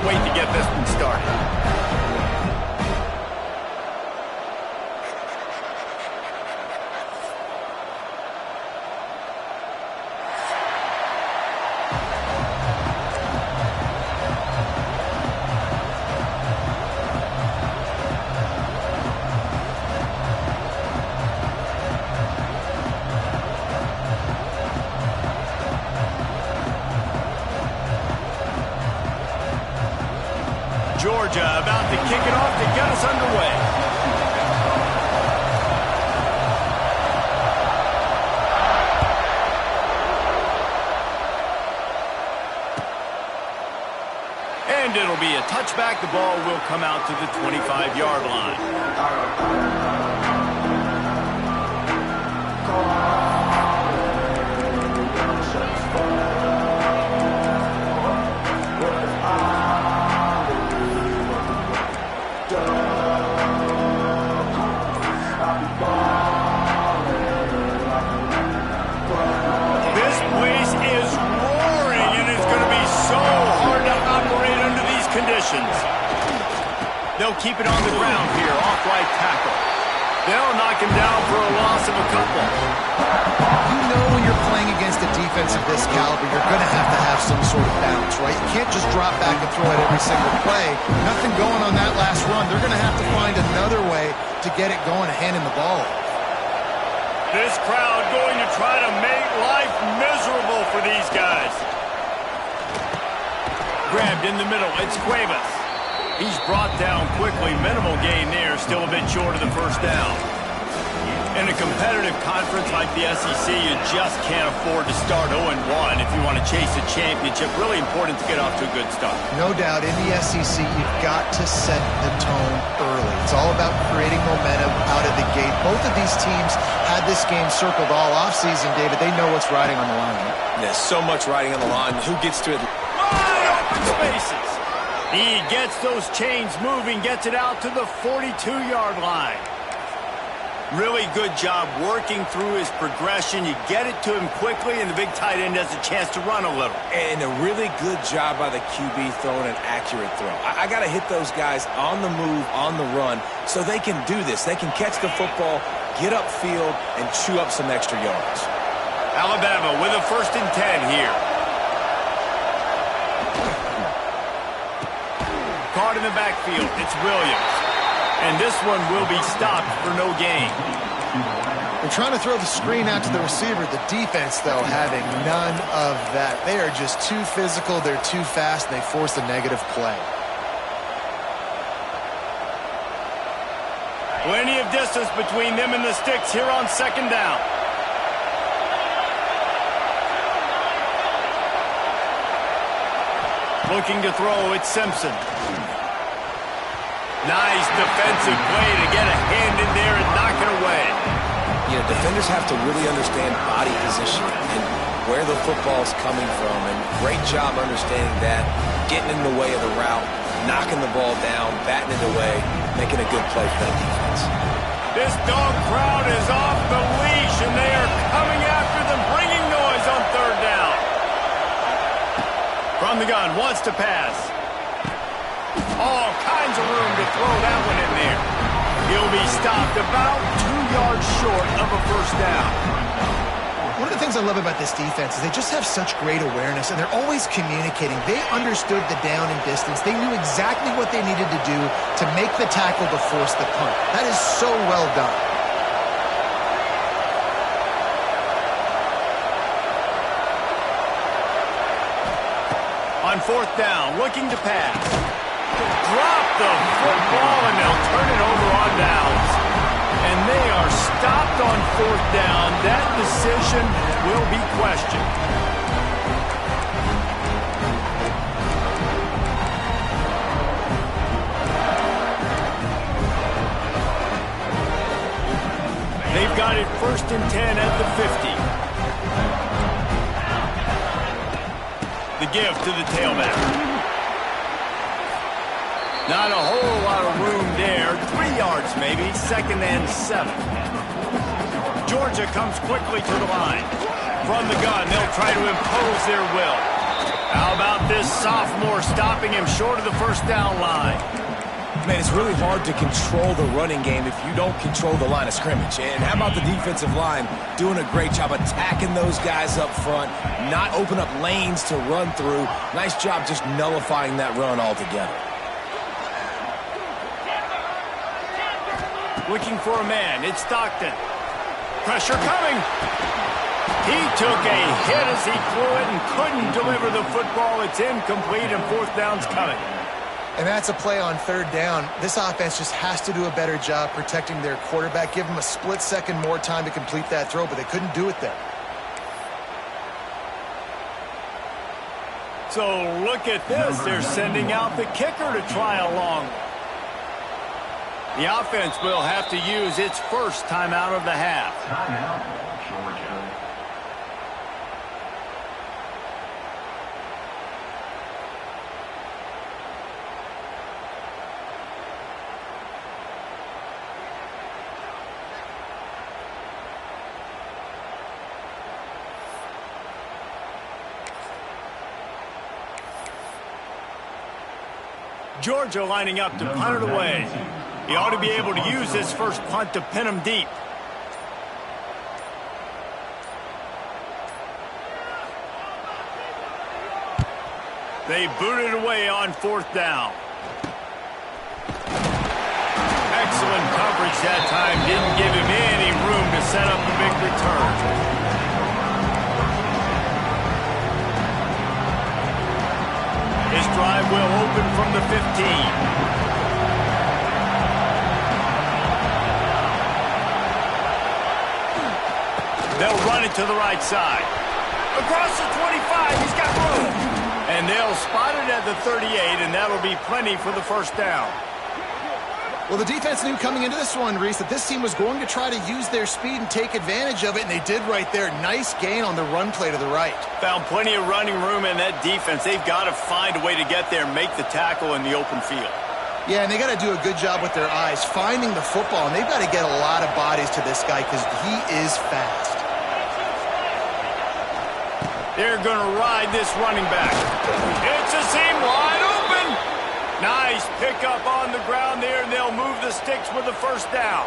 wait to get this one started. Georgia about to kick it off to get us underway. And it'll be a touchback. The ball will come out to the 25-yard line. They'll keep it on the ground here, off right tackle. They'll knock him down for a loss of a couple. You know when you're playing against a defense of this caliber, you're going to have some sort of balance, right? You can't just drop back and throw it every single play. Nothing going on that last run. They're going to have to find another way to get it going and hand him the ball. This crowd going to try to make life miserable for these guys. Grabbed in the middle, it's Cuevas. He's brought down quickly. Minimal gain there, still a bit short of the first down. In a competitive conference like the SEC, you just can't afford to start 0-1 if you want to chase a championship. Really important to get off to a good start. No doubt, in the SEC, you've got to set the tone early. It's all about creating momentum out of the gate. Both of these teams had this game circled all offseason, David. They know what's riding on the line. There's so much riding on the line. Who gets to it? Open spaces. He gets those chains moving, gets it out to the 42-yard line. Really good job working through his progression. You get it to him quickly, and the big tight end has a chance to run a little. And a really good job by the QB throwing an accurate throw. I got to hit those guys on the move, on the run, so they can do this. They can catch the football, get upfield, and chew up some extra yards. Alabama with a 1st and 10 here. Caught in the backfield, it's Williams. And this one will be stopped for no gain. They're trying to throw the screen out to the receiver. The defense, though, having none of that. They are just too physical, they're too fast, and they force a negative play. Plenty of distance between them and the sticks here on 2nd down. Looking to throw, it's Simpson. Nice defensive play to get a hand in there and knock it away. You know, defenders have to really understand body position and where the football's coming from. And great job understanding that, getting in the way of the route, knocking the ball down, batting it away, making a good play for that defense. This dog crowd is off the leash, and they are coming after them, bringing noise on 3rd down. From the gun, wants to pass. All kinds of room to throw that one in there. He'll be stopped about 2 yards short of a 1st down. One of the things I love about this defense is they just have such great awareness, and they're always communicating. They understood the down and distance. They knew exactly what they needed to do to make the tackle to force the punt. That is so well done. On 4th down, looking to pass. Drop the football, and they'll turn it over on downs. And they are stopped on 4th down. That decision will be questioned. They've got it 1st and 10 at the 50. The give to the tailback. Not a whole lot of room there. 3 yards maybe. 2nd and 7. Georgia comes quickly to the line. From the gun, they'll try to impose their will. How about this sophomore stopping him short of the first down line? Man, it's really hard to control the running game if you don't control the line of scrimmage. And how about the defensive line doing a great job attacking those guys up front, not open up lanes to run through. Nice job just nullifying that run altogether. Looking for a man. It's Stockton. Pressure coming. He took a hit as he threw it and couldn't deliver the football. It's incomplete and fourth down's coming. And that's a play on third down. This offense just has to do a better job protecting their quarterback. Give them a split second more time to complete that throw, but they couldn't do it there. So look at this. They're sending out the kicker to try a long one. The offense will have to use its first timeout of the half. Timeout, Georgia. Georgia lining up to punt it away. He ought to be able to use this first punt to pin him deep. They booted away on fourth down. Excellent coverage that time. Didn't give him any room to set up a big return. His drive will open from the 15. They'll run it to the right side. Across the 25, he's got room. And they'll spot it at the 38, and that'll be plenty for the first down. Well, the defense knew coming into this one, Reese, that this team was going to try to use their speed and take advantage of it, and they did right there. Nice gain on the run play to the right. Found plenty of running room in that defense. They've got to find a way to get there and make the tackle in the open field. Yeah, and they got to do a good job with their eyes, finding the football, and they've got to get a lot of bodies to this guy because he is fast. They're going to ride this running back. It's a seam wide open. Nice pickup on the ground there, and they'll move the sticks with the first down.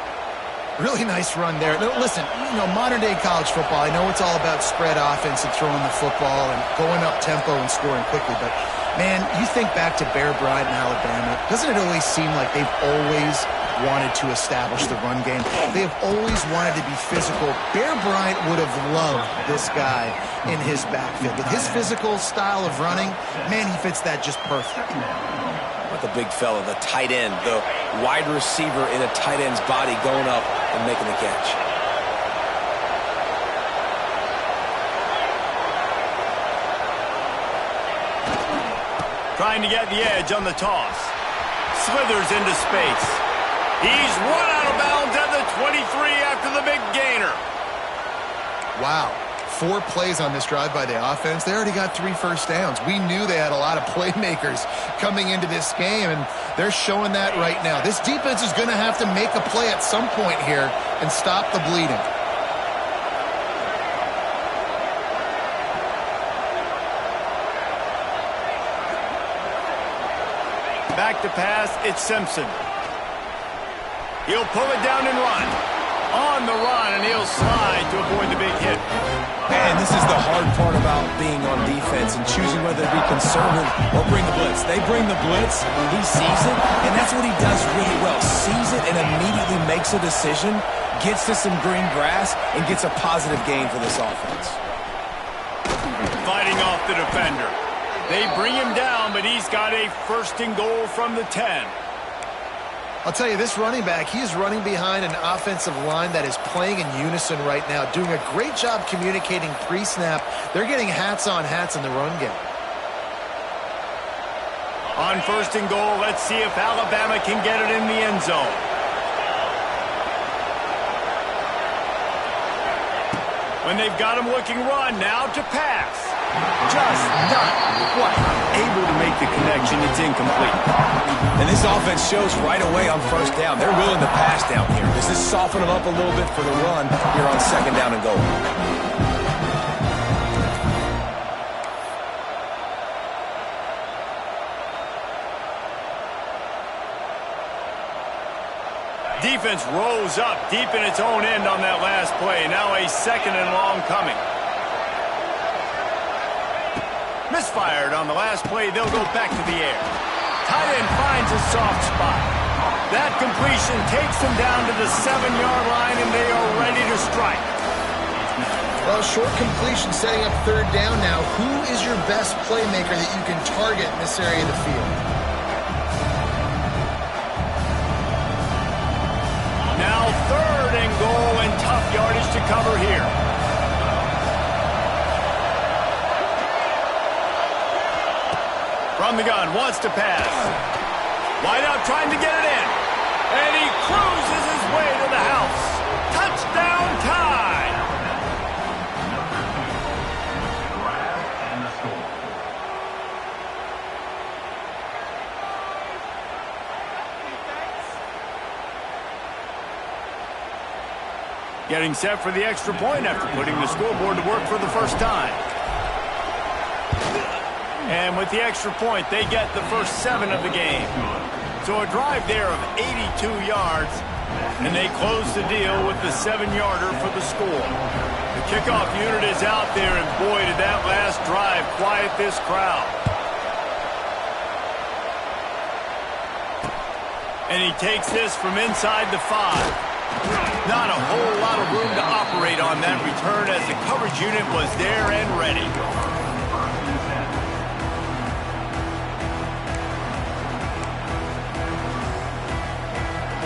Really nice run there. Listen, modern-day college football, I know it's all about spread offense and throwing the football and going up tempo and scoring quickly, but, man, you think back to Bear Bryant in Alabama, doesn't it always seem like they've always wanted to establish the run game? They have always wanted to be physical. Bear Bryant would have loved this guy in his backfield. With his physical style of running, man, he fits that just perfect. The big fella, the tight end, the wide receiver in a tight end's body going up and making the catch. Trying to get the edge on the toss. Slithers into space. He's run out of bounds at the 23 after the big gainer. Wow. 4 plays on this drive by the offense. They already got 3 first downs. We knew they had a lot of playmakers coming into this game, and they're showing that right now. This defense is going to have to make a play at some point here and stop the bleeding. Back to pass, it's Simpson. He'll pull it down and run. On the run, and he'll slide to avoid the big hit. And this is the hard part about being on defense and choosing whether to be conservative or bring the blitz. They bring the blitz, he sees it, and that's what he does really well. Sees it and immediately makes a decision, gets to some green grass, and gets a positive gain for this offense. Fighting off the defender. They bring him down, but he's got a first and goal from the 10. I'll tell you, this running back, he is running behind an offensive line that is playing in unison right now, doing a great job communicating pre-snap. They're getting hats on hats in the run game. On first and goal, let's see if Alabama can get it in the end zone. When they've got him looking run, now to pass. Just not quite able to make the connection. It's incomplete. And this offense shows right away on first down. They're willing to pass down here. Does this soften them up a little bit for the run here on second down and goal? Defense rose up deep in its own end on that last play. Now a 2nd and long coming. Misfired on the last play. They'll go back to the air. Tight end finds a soft spot. That completion takes them down to the 7-yard line, and they are ready to strike. Well, short completion setting up 3rd down now. Who is your best playmaker that you can target in this area of the field? Now 3rd and goal, and tough yardage to cover here. From the gun, wants to pass. Wide out, trying to get it in. And he cruises his way to the house. Touchdown tie! And the score. Getting set for the extra point after putting the scoreboard to work for the first time. And with the extra point, they get the first 7 of the game. So a drive there of 82 yards, and they close the deal with the 7-yarder for the score. The kickoff unit is out there, and boy, did that last drive quiet this crowd. And he takes this from inside the 5. Not a whole lot of room to operate on that return as the coverage unit was there and ready.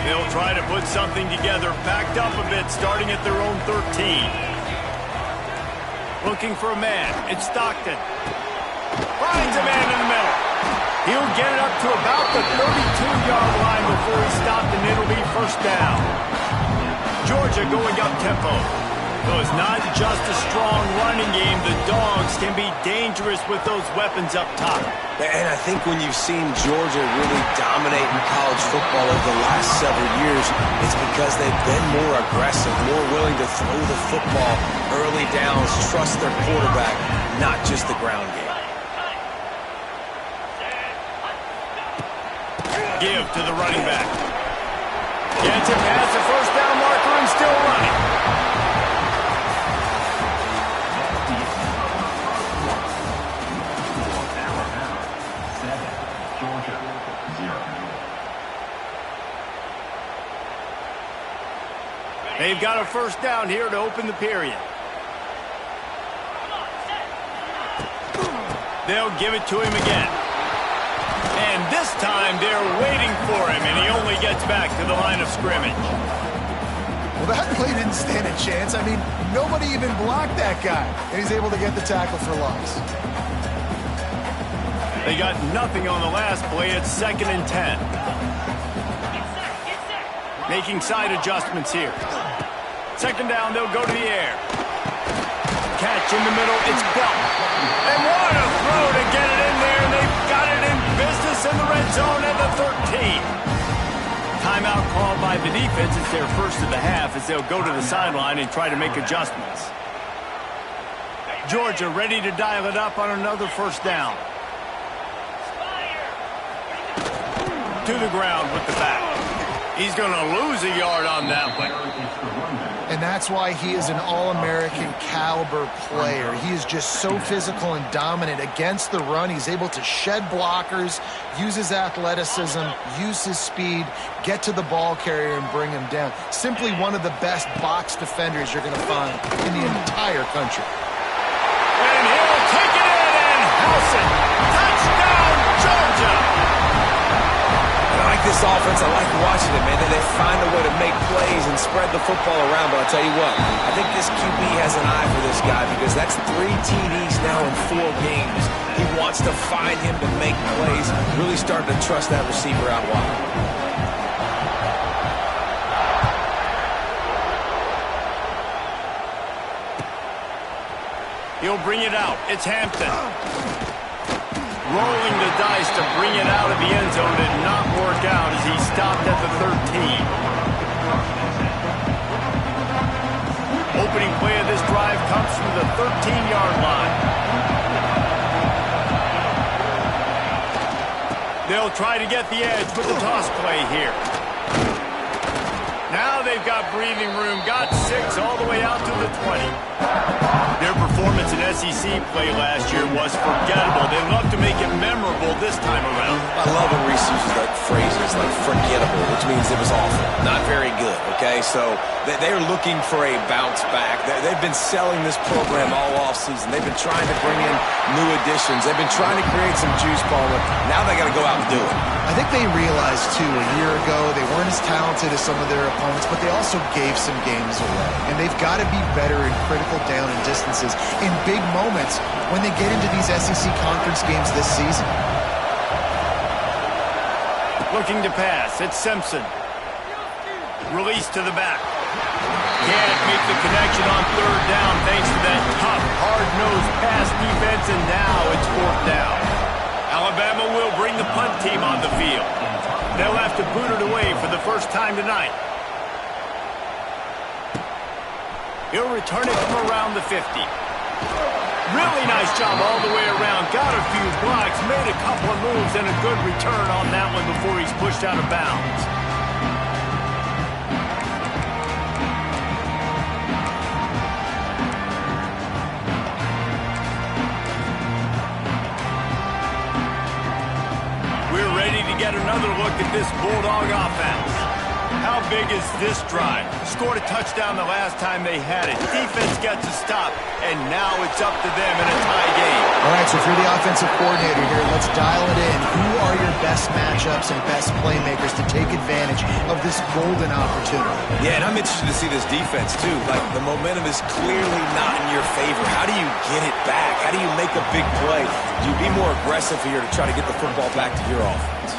They'll try to put something together, backed up a bit, starting at their own 13. Looking for a man. It's Stockton. Finds a man in the middle. He'll get it up to about the 32-yard line before he's stopped, and it'll be first down. Georgia going up-tempo. So it's not just a strong running game. The Dogs can be dangerous with those weapons up top. And I think when you've seen Georgia really dominate in college football over the last several years, it's because they've been more aggressive, more willing to throw the football early downs, trust their quarterback, not just the ground game. Give to the running back. Gets it past the first down marker and still running. They've got a first down here to open the period. They'll give it to him again. And this time they're waiting for him, and he only gets back to the line of scrimmage. Well, that play didn't stand a chance. I mean, nobody even blocked that guy, and he's able to get the tackle for loss. They got nothing on the last play. It's 2nd and 10. Making side adjustments here. 2nd down, they'll go to the air. Catch in the middle, it's Belt. And what a throw to get it in there. They've got it in business in the red zone at the 13. Timeout called by the defense. It's their first of the half as they'll go to the sideline and try to make adjustments. Georgia ready to dial it up on another first down. To the ground with the back. He's going to lose a yard on that one. And that's why he is an All-American caliber player. He is just so physical and dominant against the run. He's able to shed blockers, use his athleticism, use his speed, get to the ball carrier and bring him down. Simply one of the best box defenders you're going to find in the entire country. And he'll take it in and house it. Touchdown, Georgia! I like this offense. I like watching it, man. They find a way to make plays and spread the football around. But I'll tell you what, I think this QB has an eye for this guy because that's 3 TDs now in 4 games. He wants to find him to make plays, really starting to trust that receiver out wide. He'll bring it out. It's Hampton. Rolling the dice to bring it out of the end zone did not work out as he stopped at the 13. Opening play of this drive comes from the 13-yard line. They'll try to get the edge with the toss play here. Now they've got breathing room, got 6 all the way out to the 20. Their performance in SEC play last year was forgettable. They'd love to make it memorable this time around. I love when Reese uses like phrases like forgettable, which means it was awful, not very good, okay? So they're looking for a bounce back. They've been selling this program all offseason. They've been trying to bring in new additions. They've been trying to create some juice, Palmer. Now they got to go out and do it. I think they realized, too, a year ago they weren't as talented as some of their opponents, but they also gave some games away. And they've got to be better in critical down and distances in big moments when they get into these SEC conference games this season. Looking to pass. It's Simpson. Release to the back. Can't make the connection on third down thanks to that tough, hard-nosed pass defense, and now it's fourth down. Alabama will bring the punt team on the field. They'll have to boot it away for the first time tonight. He'll return it from around the 50. Really nice job all the way around. Got a few blocks, made a couple of moves, and a good return on that one before he's pushed out of bounds. We're ready to get another look at this Bulldog offense. How big is this drive? Scored a touchdown the last time they had it. Defense gets a stop, and now it's up to them in a tie game. All right, so if you're the offensive coordinator here, let's dial it in. Who are your best matchups and best playmakers to take advantage of this golden opportunity? Yeah, and I'm interested to see this defense, too. Like, the momentum is clearly not in your favor. How do you get it back? How do you make a big play? Do you be more aggressive here to try to get the football back to your offense?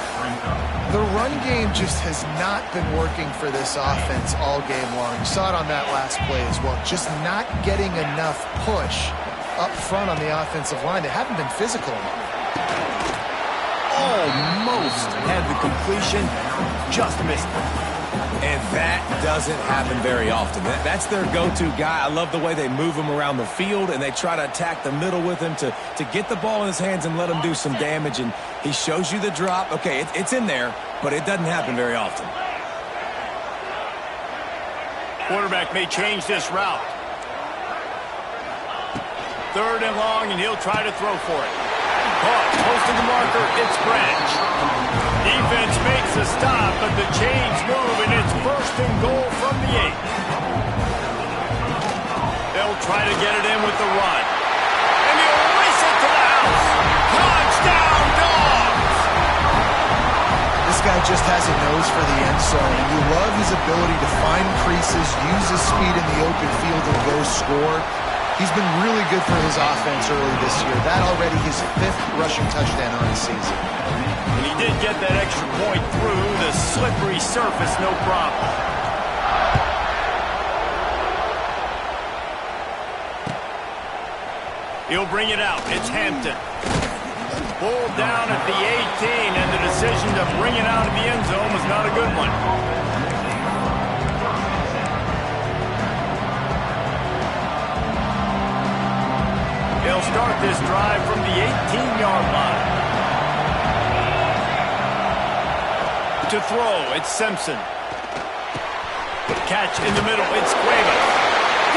The run game just has not been working for this offense all game long. You saw it on that last play as well. Just not getting enough push up front on the offensive line. They haven't been physical enough. Almost had the completion, just missed it. And that doesn't happen very often. That's their go-to guy. I love the way they move him around the field, and they try to attack the middle with him to get the ball in his hands and let him do some damage. And he shows you the drop. Okay, it's in there, but it doesn't happen very often. Quarterback may change this route. Third and long, and he'll try to throw for it. Caught, close to the marker, it's Branch. Defense makes a stop, but the chains move, and it's first and goal from the 8. They'll try to get it in with the run. And he'll race it to the house. Touchdown, Dogs! This guy just has a nose for the end zone, and you love his ability to find creases, use his speed in the open field, and go score. He's been really good for his offense early this year. That already his 5th rushing touchdown on the season. And he did get that extra point through the slippery surface, no problem. He'll bring it out. It's Hampton. Pulled down at the 18, and the decision to bring it out of the end zone was not a good one. They'll start this drive from the 18-yard line. To throw, it's Simpson. Catch in the middle, it's Cuevas.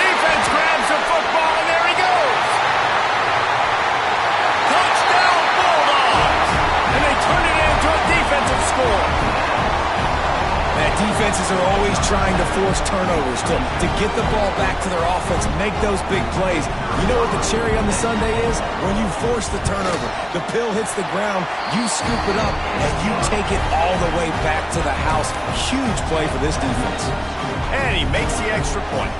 Defense grabs the football, and there he goes. Touchdown, Bulldogs! And they turn it into a defensive score. Man, defenses are always trying to force turnovers to get the ball back to their offense, make those big plays. You know what the cherry on the sundae is? When you force the turnover, the pill hits the ground, you scoop it up, and you take it all the way back to the house. Huge play for this defense. And he makes the extra point.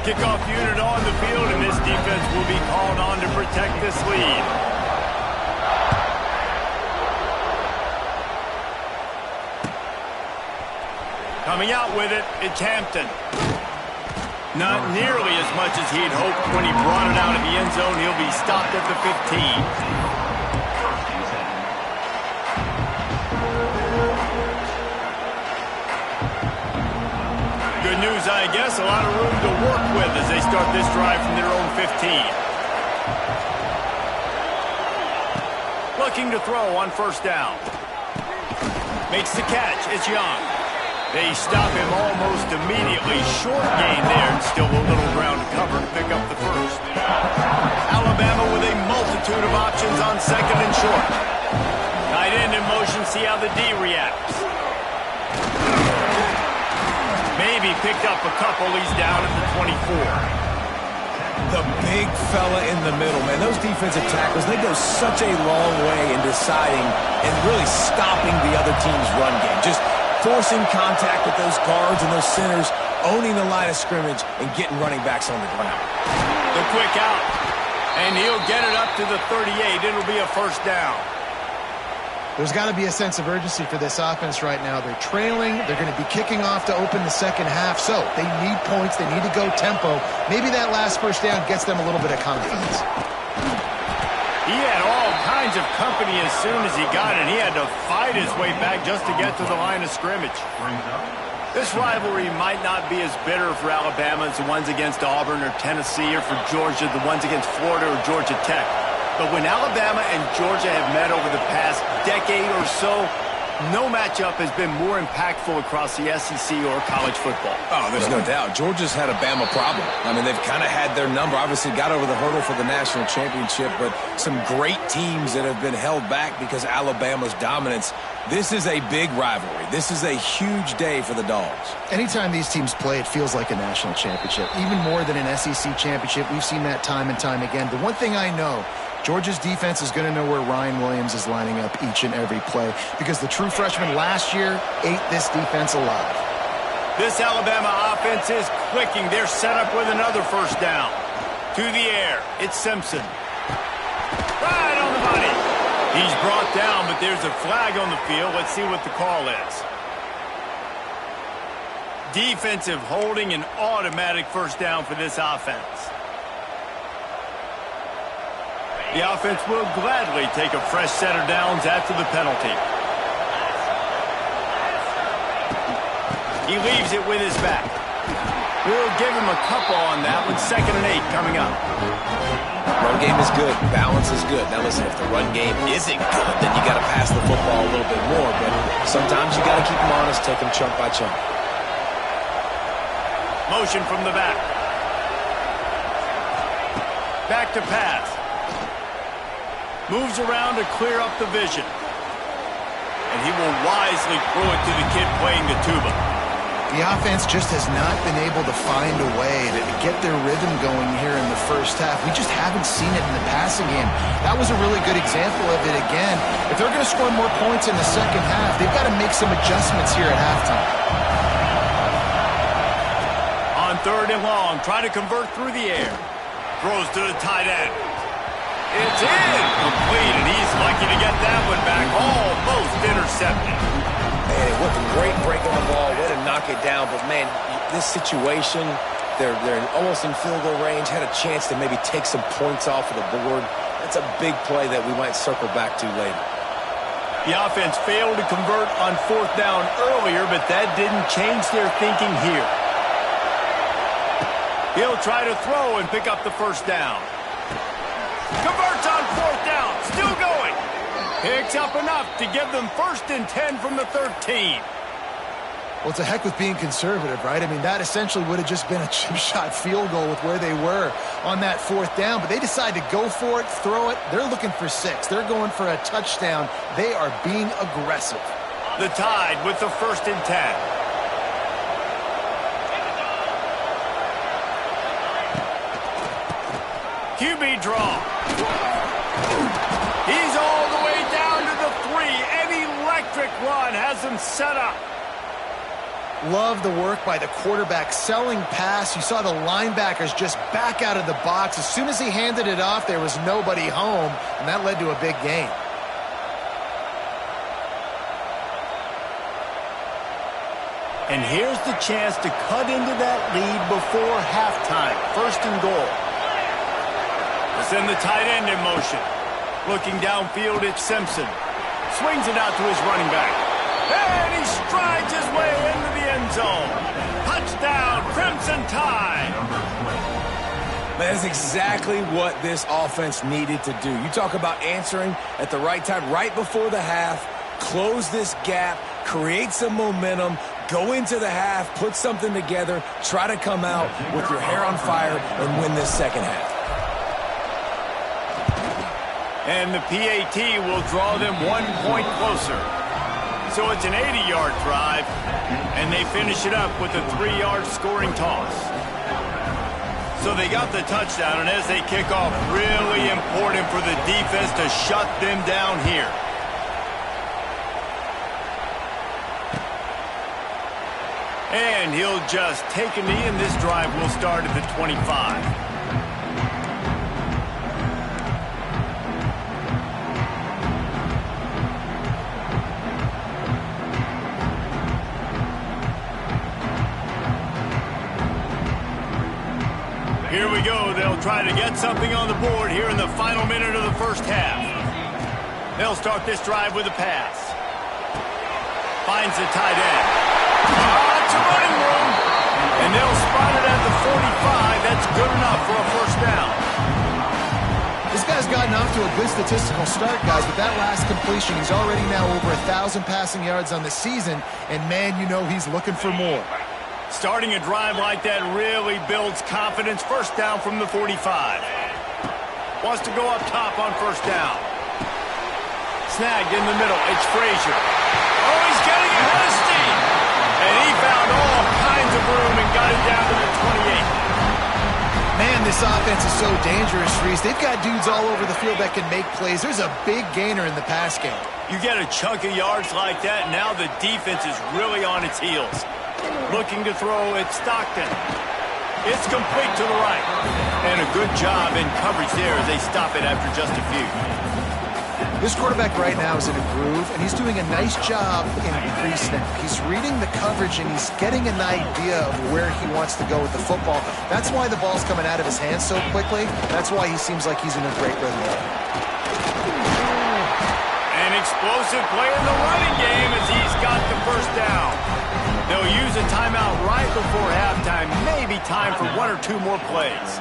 Kickoff unit on the field, and this defense will be called on to protect this lead. Coming out with it, it's Hampton. Not nearly as much as he'd hoped when he brought it out of the end zone. He'll be stopped at the 15. Good news, I guess. A lot of room to work with as they start this drive from their own 15. Looking to throw on first down. Makes the catch. It's Young. They stop him almost immediately. Short gain there, and still a little ground to cover to pick up the first. Alabama with a multitude of options on second and short. Tight end in motion, see how the D reacts. Maybe picked up a couple. He's down at the 24. The big fella in the middle, man. Those defensive tackles, they go such a long way in deciding and really stopping the other team's run game. Just forcing contact with those guards and those centers, owning the line of scrimmage, and getting running backs on the ground. The quick out. And he'll get it up to the 38. It'll be a first down. There's got to be a sense of urgency for this offense right now. They're trailing. They're going to be kicking off to open the second half. So they need points. They need to go tempo. Maybe that last first down gets them a little bit of confidence. He had all kinds of company as soon as he got it. He had to fight his way back just to get to the line of scrimmage. This rivalry might not be as bitter for Alabama as the ones against Auburn or Tennessee, or for Georgia, the ones against Florida or Georgia Tech. But when Alabama and Georgia have met over the past decade or so, no matchup has been more impactful across the SEC or college football. Oh, there's no doubt. Georgia's had a Bama problem. I mean, they've kind of had their number. Obviously got over the hurdle for the national championship, but some great teams that have been held back because of Alabama's dominance. This is a big rivalry. This is a huge day for the Dogs. Anytime these teams play, it feels like a national championship. Even more than an SEC championship. We've seen that time and time again. The one thing I know, Georgia's defense is going to know where Ryan Williams is lining up each and every play, because the true freshman last year ate this defense alive. This Alabama offense is clicking. They're set up with another first down. To the air. It's Simpson. Right on the money. He's brought down, but there's a flag on the field. Let's see what the call is. Defensive holding, an automatic first down for this offense. The offense will gladly take a fresh set of downs after the penalty. He leaves it with his back. We'll give him a couple on that with 2nd and 8 coming up. Run game is good. Balance is good. Now listen, if the run game isn't good, then you got to pass the football a little bit more. But sometimes you got to keep them honest, take them chunk by chunk. Motion from the back. Back to pass. Moves around to clear up the vision. And he will wisely throw it to the kid playing the tuba. The offense just has not been able to find a way to get their rhythm going here in the first half. We just haven't seen it in the passing game. That was a really good example of it again. If they're going to score more points in the second half, they've got to make some adjustments here at halftime. On 3rd and long, try to convert through the air. Throws to the tight end. It's incomplete, and he's lucky to get that one back. Almost intercepted. Man, what a great break on the ball. Way to knock it down. But, man, this situation, they're almost in field goal range, had a chance to maybe take some points off of the board. That's a big play that we might circle back to later. The offense failed to convert on 4th down earlier, but that didn't change their thinking here. He'll try to throw and pick up the first down. Converts on 4th down. Still going. Picks up enough to give them 1st and 10 from the 13. Well, it's a heck with being conservative, right? I mean, that essentially would have just been a chip shot field goal with where they were on that 4th down. But they decide to go for it, throw it. They're looking for 6. They're going for a touchdown. They are being aggressive. The Tide with the 1st and 10. QB draw. He's all the way down to the 3. An electric run has him set up. Love the work by the quarterback. Selling pass. You saw the linebackers just back out of the box. As soon as he handed it off, there was nobody home, and that led to a big gain. And here's the chance to cut into that lead before halftime. 1st and goal. Send the tight end in motion. Looking downfield, it's Simpson. Swings it out to his running back. And he strides his way into the end zone. Touchdown, Crimson Tide. That's exactly what this offense needed to do. You talk about answering at the right time, right before the half, close this gap, create some momentum, go into the half, put something together, try to come out with your hair on fire and win this second half. And the PAT will draw them 1 point closer. So it's an 80-yard drive, and they finish it up with a 3-yard scoring toss. So they got the touchdown, and as they kick off, really important for the defense to shut them down here. And he'll just take a knee, and this drive will start at the 25. Here we go. They'll try to get something on the board here in the final minute of the first half. They'll start this drive with a pass. Finds the tight end. It's a running room. And they'll spot it at the 45. That's good enough for a first down. This guy's gotten off to a good statistical start, guys. With that last completion, he's already now over 1,000 passing yards on the season. And, man, you know he's looking for more. Starting a drive like that really builds confidence. First down from the 45. Wants to go up top on first down. Snagged in the middle. It's Frazier. Oh, he's getting ahead of steam. And he found all kinds of room and got it down to the 28. Man, this offense is so dangerous, Reese. They've got dudes all over the field that can make plays. There's a big gainer in the pass game. You get a chunk of yards like that, now the defense is really on its heels. Looking to throw at Stockton. It's complete to the right. And a good job in coverage there as they stop it after just a few. This quarterback right now is in a groove, and he's doing a nice job in pre-snap. He's reading the coverage, and he's getting an idea of where he wants to go with the football. That's why the ball's coming out of his hands so quickly. That's why he seems like he's in a great rhythm. An explosive play in the running game as he's got the first down. They'll use a timeout right before halftime. Maybe time for 1 or 2 more plays.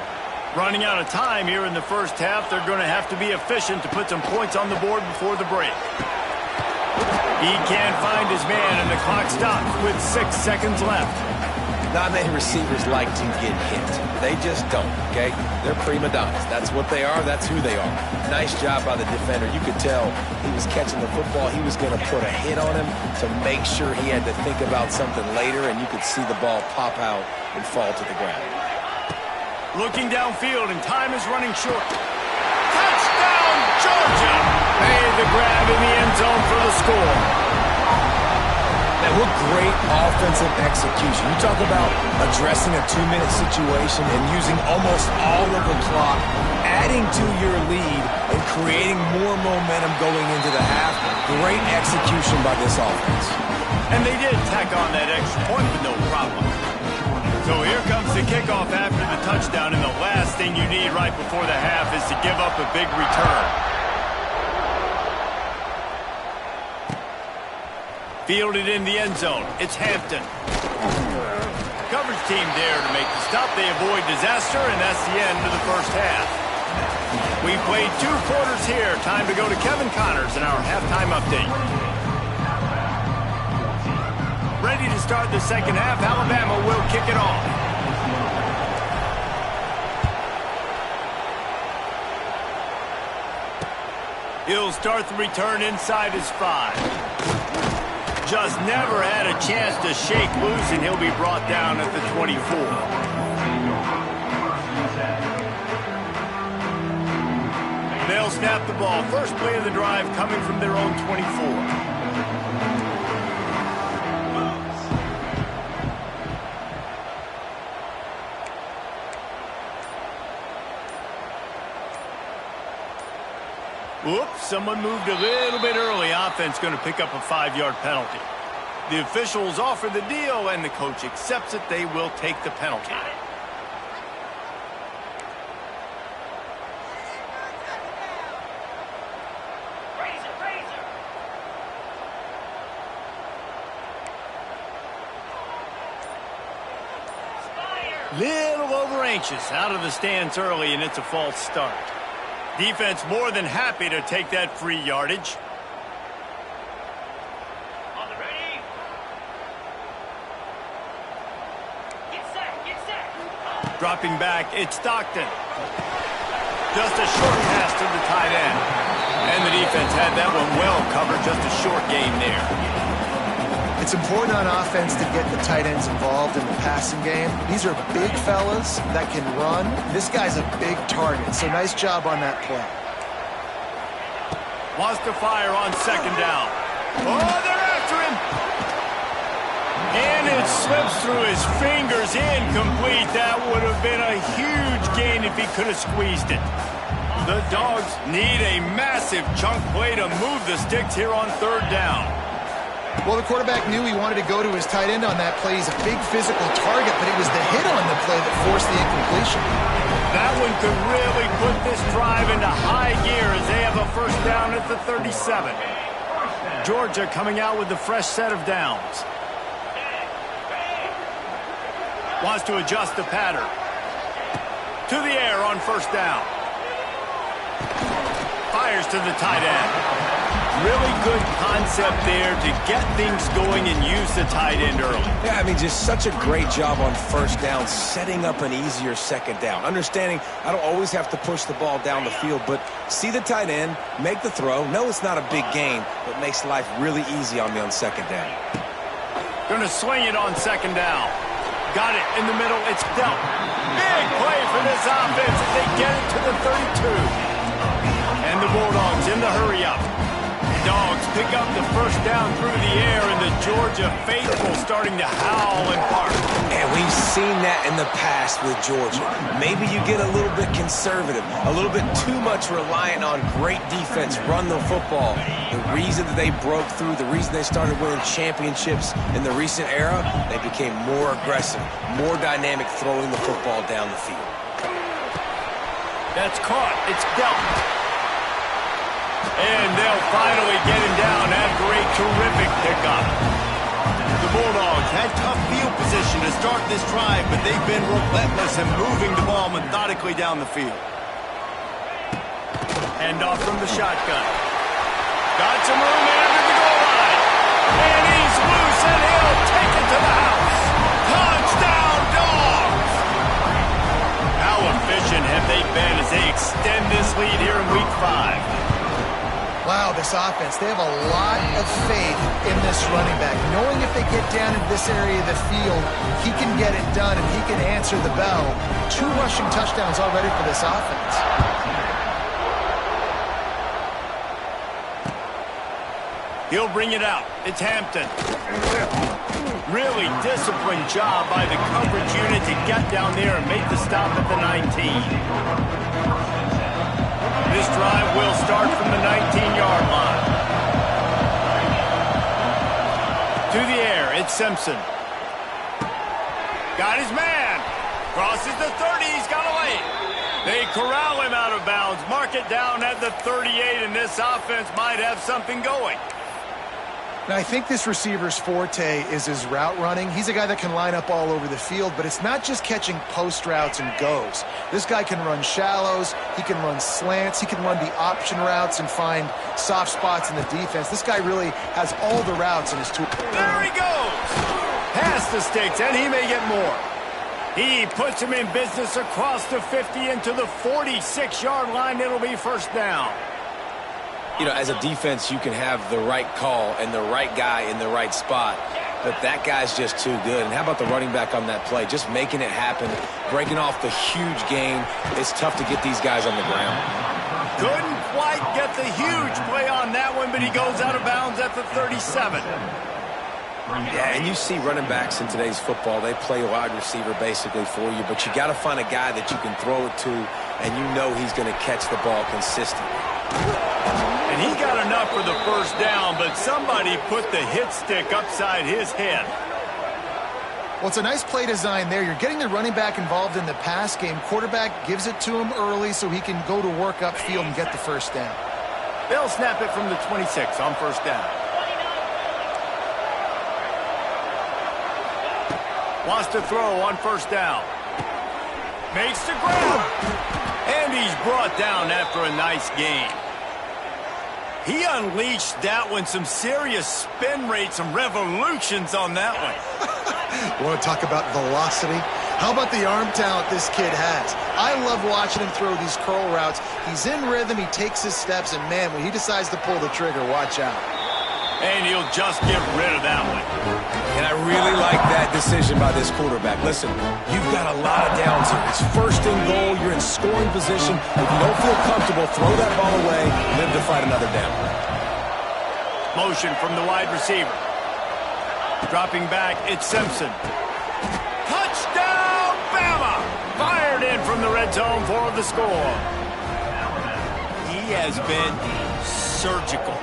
Running out of time here in the first half. They're going to have to be efficient to put some points on the board before the break. He can't find his man, and the clock stops with 6 seconds left. Not many receivers like to get hit. They just don't, okay? They're prima donnas. That's what they are. That's who they are. Nice job by the defender. You could tell he was catching the football. He was going to put a hit on him to make sure he had to think about something later, and you could see the ball pop out and fall to the ground. Looking downfield, and time is running short. Touchdown, Georgia! Made the grab in the end zone for the score. Man, what great offensive execution. You talk about addressing a 2-minute situation and using almost all of the clock, adding to your lead and creating more momentum going into the half. Great execution by this offense. And they did tack on that extra point with no problem. So here comes the kickoff after the touchdown, and the last thing you need right before the half is to give up a big return. Fielded in the end zone. It's Hampton. Coverage team there to make the stop. They avoid disaster, and that's the end of the first half. We played 2 quarters here. Time to go to Kevin Connors in our halftime update. Ready to start the second half. Alabama will kick it off. He'll start the return inside his 5. Just never had a chance to shake loose, and he'll be brought down at the 24. They'll snap the ball. First play of the drive coming from their own 24. Whoops, someone moved a little bit early. Offense going to pick up a 5-yard penalty. The officials offer the deal, and the coach accepts it. They will take the penalty. Little over anxious, out of the stands early, and it's a false start. Defense more than happy to take that free yardage. On the ready, Dropping back, it's Stockton. Just a short pass to the tight end. And the defense had that one well covered, just a short gain there. It's important on offense to get the tight ends involved in the passing game. These are big fellas that can run. This guy's a big target, so nice job on that play. Wants to fire on second down. Oh, they're after him. And it slips through his fingers, incomplete. That would have been a huge gain if he could have squeezed it. The Dogs need a massive chunk play to move the sticks here on third down. Well, the quarterback knew he wanted to go to his tight end on that play. He's a big physical target, but it was the hit on the play that forced the incompletion. That one could really put this drive into high gear as they have a first down at the 37. Georgia coming out with a fresh set of downs. Wants to adjust the pattern. To the air on first down. Fires to the tight end. Really good concept there to get things going and use the tight end early. Yeah, I mean, just such a great job on first down, setting up an easier second down. Understanding I don't always have to push the ball down the field, but see the tight end, make the throw. No, it's not a big gain, but makes life really easy on me on second down. Going to swing it on second down. Got it in the middle. It's dealt. Big play for this offense as they get it to the 32. And the Bulldogs in the hurry-up. Dogs pick up the first down through the air, and the Georgia faithful starting to howl and bark. And we've seen that in the past with Georgia. Maybe you get a little bit conservative, a little bit too much reliant on great defense, run the football. The reason that they broke through, the reason they started winning championships in the recent era, they became more aggressive, more dynamic throwing the football down the field. That's caught. It's dealt. And they'll finally get him down after a terrific pickup. The Bulldogs had tough field position to start this drive, but they've been relentless in moving the ball methodically down the field. Hand off from the shotgun. Got some room after the goal line. And he's loose, and he'll take it to the house. Touchdown, Dogs! How efficient have they been as they extend this lead here in Week 5? Wow, this offense, they have a lot of faith in this running back. Knowing if they get down in this area of the field, he can get it done and he can answer the bell. 2 rushing touchdowns already for this offense. He'll bring it out. It's Hampton. Really disciplined job by the coverage unit to get down there and make the stop at the 19. This drive will start from the 19-yard line. To the air, it's Simpson. Got his man. Crosses the 30, he's got a lane. They corral him out of bounds, mark it down at the 38, and this offense might have something going. Now, I think this receiver's forte is his route running. He's a guy that can line up all over the field, but it's not just catching post routes and goes. This guy can run shallows, he can run slants, he can run the option routes and find soft spots in the defense. This guy really has all the routes in his tool. There he goes! Past the sticks, and he may get more. He puts him in business across the 50 into the 46-yard line. It'll be first down. You know, as a defense, you can have the right call and the right guy in the right spot, but that guy's just too good. And how about the running back on that play? Just making it happen, breaking off the huge gain. It's tough to get these guys on the ground. Couldn't quite get the huge play on that one, but he goes out of bounds at the 37. Yeah, and you see running backs in today's football, they play wide receiver basically for you, but you got to find a guy that you can throw it to, and you know he's going to catch the ball consistently. And he got enough for the first down, but somebody put the hit stick upside his head. Well, it's a nice play design there. You're getting the running back involved in the pass game. Quarterback gives it to him early so he can go to work upfield and get the first down. They'll snap it from the 26 on first down. Wants to throw on first down. Makes the grab. And he's brought down after a nice gain. He unleashed that one, some serious spin rate, some revolutions on that one. You want to talk about velocity? How about the arm talent this kid has? I love watching him throw these curl routes. He's in rhythm, he takes his steps, and man, when he decides to pull the trigger, watch out. And he'll just get rid of that one. And I really like that decision by this quarterback. Listen, you've got a lot of downs here. It's first and goal. You're in scoring position. If you don't feel comfortable, throw that ball away, live to fight another down. Motion from the wide receiver. Dropping back, it's Simpson. Touchdown, Bama! Fired in from the red zone for the score. He has been surgical.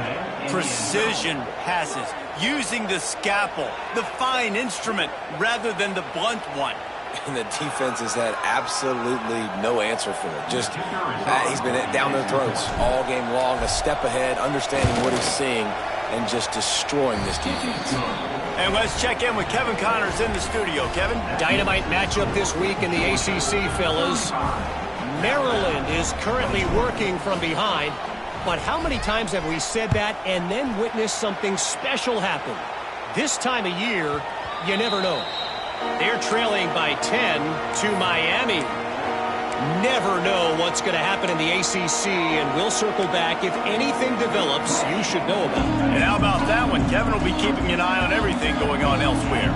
Precision passes, using the scalpel, the fine instrument, rather than the blunt one. And the defense has had absolutely no answer for it. Just, he's been down their throats all game long, a step ahead, understanding what he's seeing, and just destroying this defense. And let's check in with Kevin Connors in the studio. Kevin? Dynamite matchup this week in the ACC, fellas. Maryland is currently working from behind. But how many times have we said that and then witnessed something special happen? This time of year, you never know. They're trailing by 10 to Miami. Never know what's going to happen in the ACC, and we'll circle back. If anything develops, you should know about it. And how about that one? Kevin will be keeping an eye on everything going on elsewhere.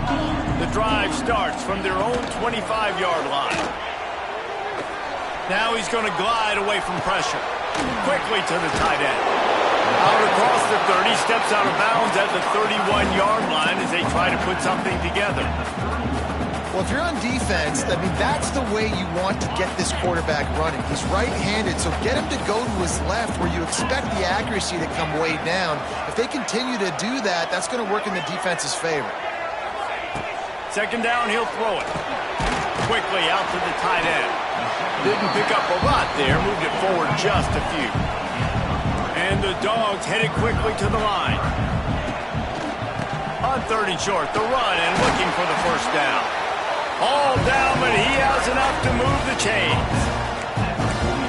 The drive starts from their own 25-yard line. Now he's going to glide away from pressure. Quickly to the tight end. Out across the 30, steps out of bounds at the 31-yard line as they try to put something together. Well, if you're on defense, I mean, that's the way you want to get this quarterback running. He's right-handed, so get him to go to his left where you expect the accuracy to come way down. If they continue to do that, that's going to work in the defense's favor. Second down, he'll throw it. Quickly out to the tight end. Didn't pick up a lot there, moved it forward just a few. And the Dogs headed quickly to the line. On third and short, the run and looking for the first down. All down, but he has enough to move the chains.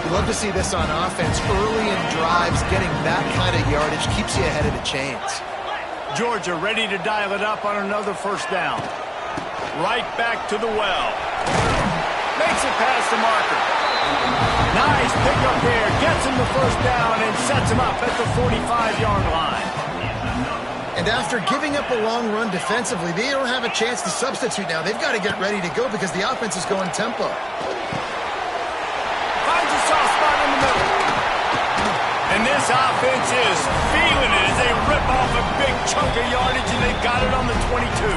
You love to see this on offense. Early in drives, getting that kind of yardage keeps you ahead of the chains. Georgia ready to dial it up on another first down. Right back to the well. Makes it past the marker. Nice pickup there. Gets him the first down and sets him up at the 45-yard line. And after giving up a long run defensively, they don't have a chance to substitute now. They've got to get ready to go because the offense is going tempo. Finds a soft spot in the middle. And this offense is feeling it as they rip off a big chunk of yardage, and they've got it on the 22.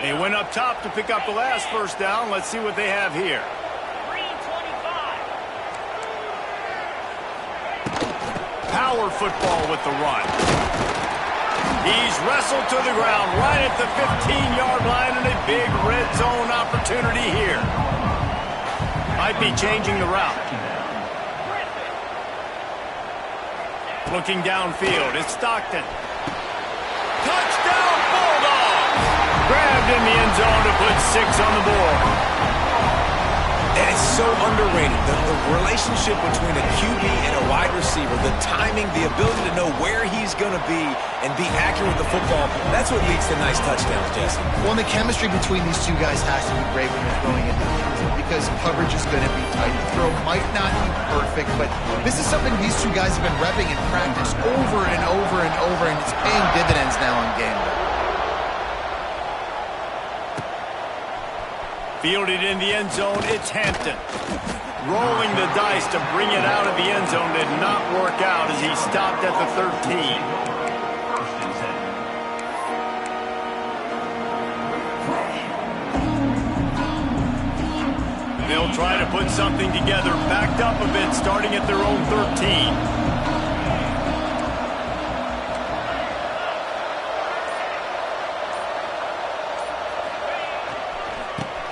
They went up top to pick up the last first down. Let's see what they have here. Power football with the run. He's wrestled to the ground right at the 15-yard line, and a big red zone opportunity here. Might be changing the route. Looking downfield, it's Stockton. Touchdown, Bulldogs! Grabbed in the end zone to put 6 on the board. And it's so underrated. The relationship between a QB and a wide receiver, the timing, the ability to know where he's going to be and be accurate with the football, that's what leads to nice touchdowns, Jason. Well, and the chemistry between these two guys has to be great when you're throwing into the end zone because coverage is going to be tight. The throw might not be perfect, but this is something these two guys have been repping in practice over and over and over, and it's paying dividends now on game day. Fielded in the end zone, it's Hampton. Rolling the dice to bring it out of the end zone did not work out as he stopped at the 13. They'll try to put something together, backed up a bit, starting at their own 13.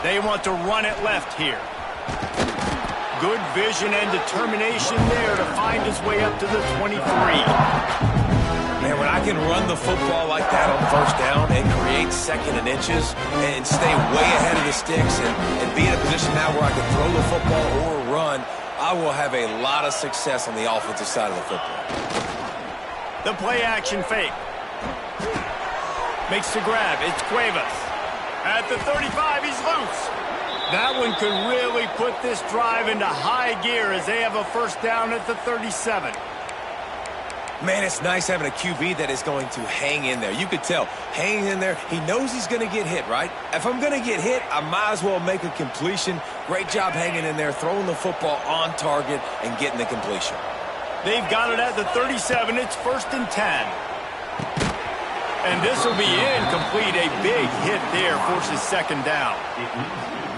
They want to run it left here. Good vision and determination there to find his way up to the 23. Man, when I can run the football like that on first down and create second and inches and stay way ahead of the sticks and be in a position now where I can throw the football or run, I will have a lot of success on the offensive side of the football. The play action fake. Makes the grab. It's Cuevas. At the 35, he's loose. That one could really put this drive into high gear as they have a first down at the 37. Man, it's nice having a QB that is going to hang in there. You could tell, hanging in there, he knows he's going to get hit, right? If I'm going to get hit, I might as well make a completion. Great job hanging in there, throwing the football on target and getting the completion. They've got it at the 37. It's 1st and 10. And this will be incomplete. A big hit there forces 2nd down.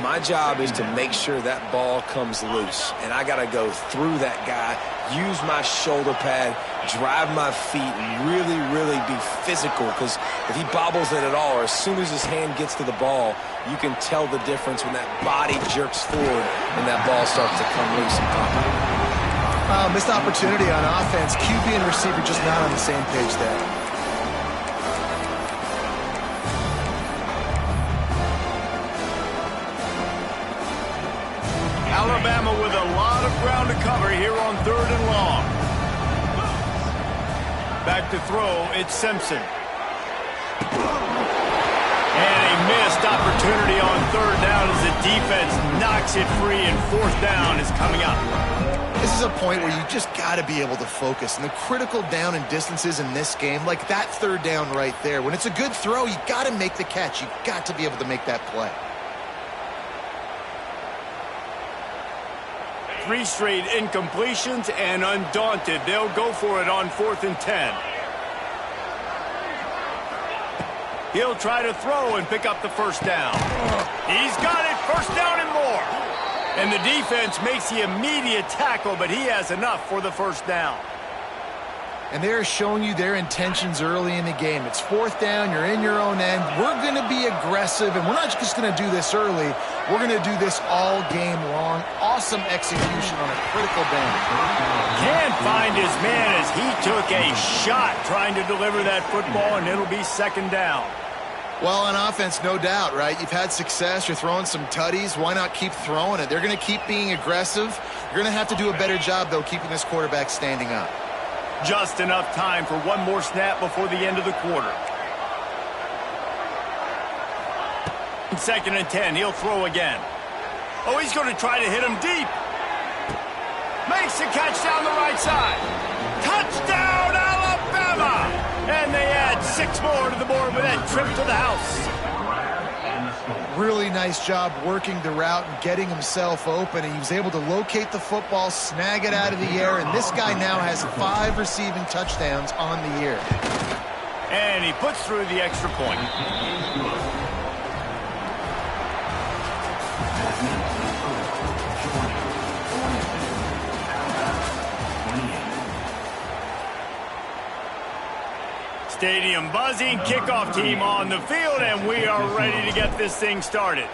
My job is to make sure that ball comes loose, and I got to go through that guy, use my shoulder pad, drive my feet, and really, really be physical, because if he bobbles it at all, or as soon as his hand gets to the ball, you can tell the difference when that body jerks forward and that ball starts to come loose and pop out. Missed opportunity on offense. QB and receiver just not on the same page there. Alabama with a lot of ground to cover here on 3rd and long. Back to throw, it's Simpson. And a missed opportunity on 3rd down as the defense knocks it free, and 4th down is coming up. This is a point where you just got to be able to focus. And the critical down and distances in this game, like that 3rd down right there, when it's a good throw, you got to make the catch. You got to be able to make that play. 3 straight incompletions, and undaunted, they'll go for it on 4th and 10. He'll try to throw and pick up the 1st down. He's got it, 1st down and more. And the defense makes the immediate tackle, but he has enough for the 1st down. And they're showing you their intentions early in the game. It's 4th down, you're in your own end. We're going to be aggressive, and we're not just going to do this early. We're going to do this all game long. Awesome execution on a critical down. Can't find his man as he took a shot trying to deliver that football, and it'll be 2nd down. Well, on offense, no doubt, right? You've had success. You're throwing some tutties. Why not keep throwing it? They're going to keep being aggressive. You're going to have to do a better job, though, keeping this quarterback standing up. Just enough time for one more snap before the end of the quarter. 2nd and 10. He'll throw again. Oh, he's going to try to hit him deep. Makes the catch down the right side. Touchdown, Alabama! And they add 6 more to the board with that trip to the house. Really nice job working the route and getting himself open. And he was able to locate the football, snag it out of the air, and this guy now has 5 receiving touchdowns on the year. And he puts through the extra point. Stadium buzzing, kickoff team on the field, and we are ready to get this thing started.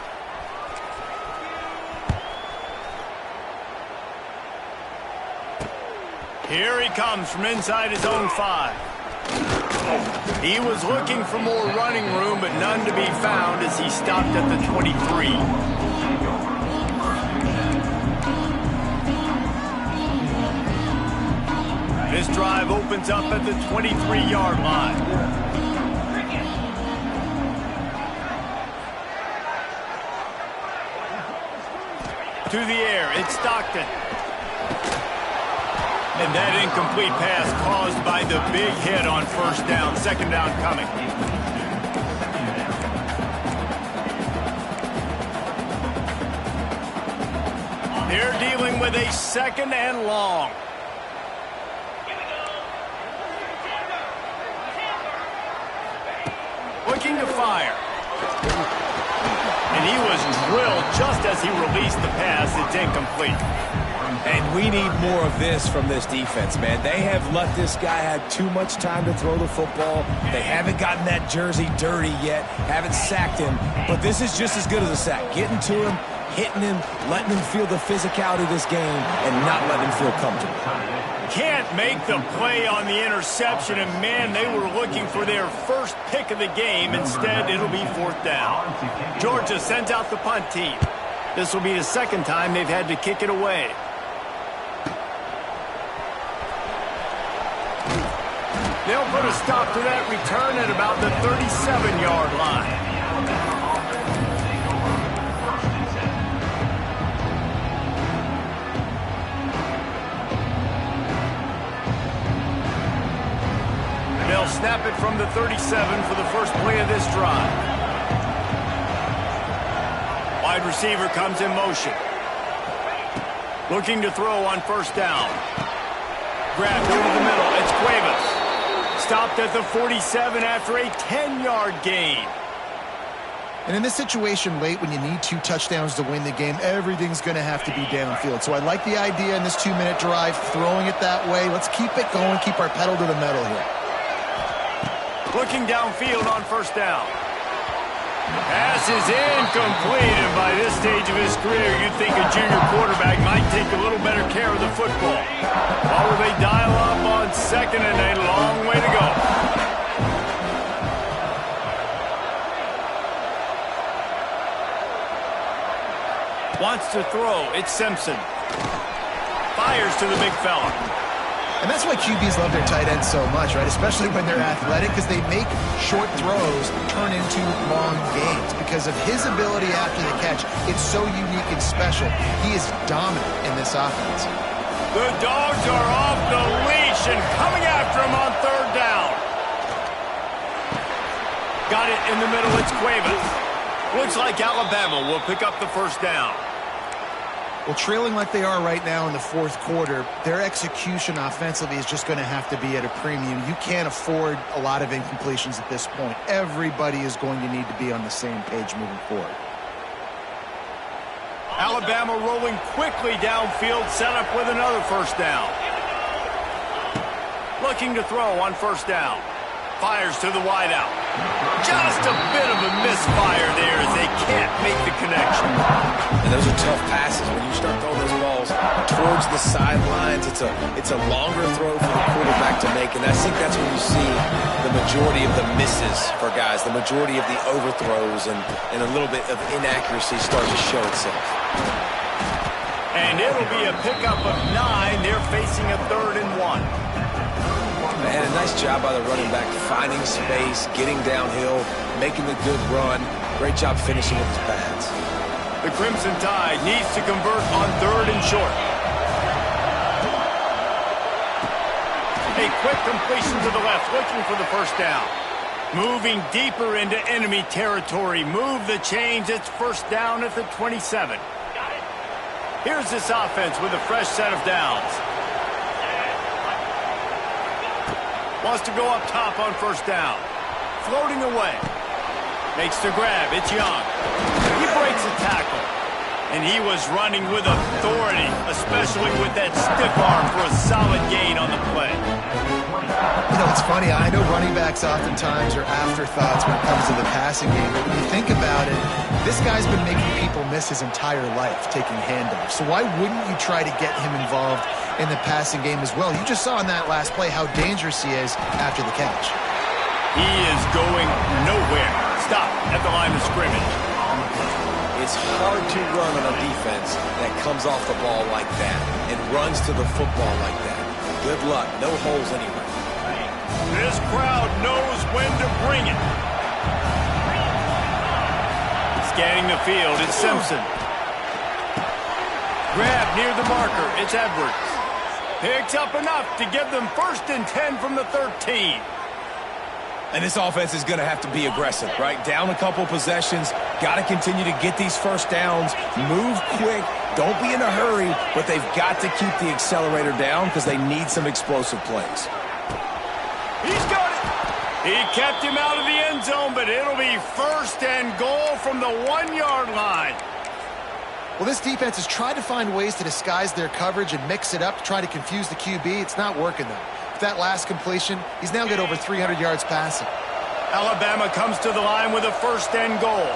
Here he comes from inside his own 5. He was looking for more running room, but none to be found as he stopped at the 23. This drive opens up at the 23-yard line. To the air, it's Stockton. And that incomplete pass caused by the big hit on 1st down. 2nd down coming. They're dealing with a 2nd and long. Looking to fire. And he was drilled just as he released the pass. It's incomplete. And we need more of this from this defense, man. They have let this guy have too much time to throw the football. They haven't gotten that jersey dirty yet, haven't sacked him. But this is just as good as a sack. Getting to him, hitting him, letting him feel the physicality of this game, and not letting him feel comfortable. Can't make the play on the interception, and man, they were looking for their first pick of the game. Instead, it'll be 4th down. Georgia sends out the punt team. This will be the 2nd time they've had to kick it away. They'll put a stop to that return at about the 37-yard line. They'll snap it from the 37 for the first play of this drive. Wide receiver comes in motion. Looking to throw on first down. Grab through to the middle. It's Cuevas. Stopped at the 47 after a 10-yard gain. And in this situation late, when you need 2 touchdowns to win the game, everything's going to have to be downfield. So I like the idea in this 2-minute drive, throwing it that way. Let's keep it going, keep our pedal to the metal here. Looking downfield on first down. Pass is incomplete, and by this stage of his career, you'd think a junior quarterback might take a little better care of the football. While will they dial up on second and a long way to go. Wants to throw. It's Simpson. Fires to the big fella. And that's why QBs love their tight ends so much, right? Especially when they're athletic, because they make short throws turn into long gains. Because of his ability after the catch, it's so unique and special. He is dominant in this offense. The Dogs are off the leash and coming after him on third down. Got it in the middle. It's Cuevas. Looks like Alabama will pick up the first down. Well, trailing like they are right now in the fourth quarter, their execution offensively is just going to have to be at a premium. You can't afford a lot of incompletions at this point. Everybody is going to need to be on the same page moving forward. Alabama rolling quickly downfield, set up with another first down. Looking to throw on first down. Fires to the wideout. Just a bit of a misfire there as they can't make the connection. And those are tough passes. When you start throwing those balls towards the sidelines, it's a longer throw for the quarterback to make. And I think that's when you see the majority of the misses for guys, the majority of the overthrows, and a little bit of inaccuracy start to show itself. And it'll be a pickup of 9. They're facing a 3rd and 1. Man, a nice job by the running back, finding space, getting downhill, making the good run. Great job finishing with his pads. The Crimson Tide needs to convert on 3rd and short. A quick completion to the left, looking for the first down. Moving deeper into enemy territory. Move the chains. It's first down at the 27. Here's this offense with a fresh set of downs. Wants to go up top on first down. Floating away. Makes the grab. It's Young. He breaks a tackle. And he was running with authority, especially with that stiff arm for a solid gain on the play. You know, it's funny. I know running backs oftentimes are afterthoughts when it comes to the passing game. But when you think about it, this guy's been making people miss his entire life taking handoffs. So why wouldn't you try to get him involved in the passing game as well? You just saw in that last play how dangerous he is after the catch. He is going nowhere. Stop at the line of scrimmage. It's hard to run on a defense that comes off the ball like that and runs to the football like that. Good luck. No holes anywhere. This crowd knows when to bring it. Scanning the field, it's Simpson. Grab near the marker, it's Edwards. Picks up enough to give them 1st and 10 from the 13. And this offense is going to have to be aggressive, right? Down a couple possessions, got to continue to get these first downs, move quick, don't be in a hurry, but they've got to keep the accelerator down because they need some explosive plays. He's got it. He kept him out of the end zone, but it'll be 1st and goal from the 1-yard line. Well, this defense has tried to find ways to disguise their coverage and mix it up to try to confuse the QB. It's not working, though. With that last completion, he's now got over 300 yards passing. Alabama comes to the line with a 1st and goal.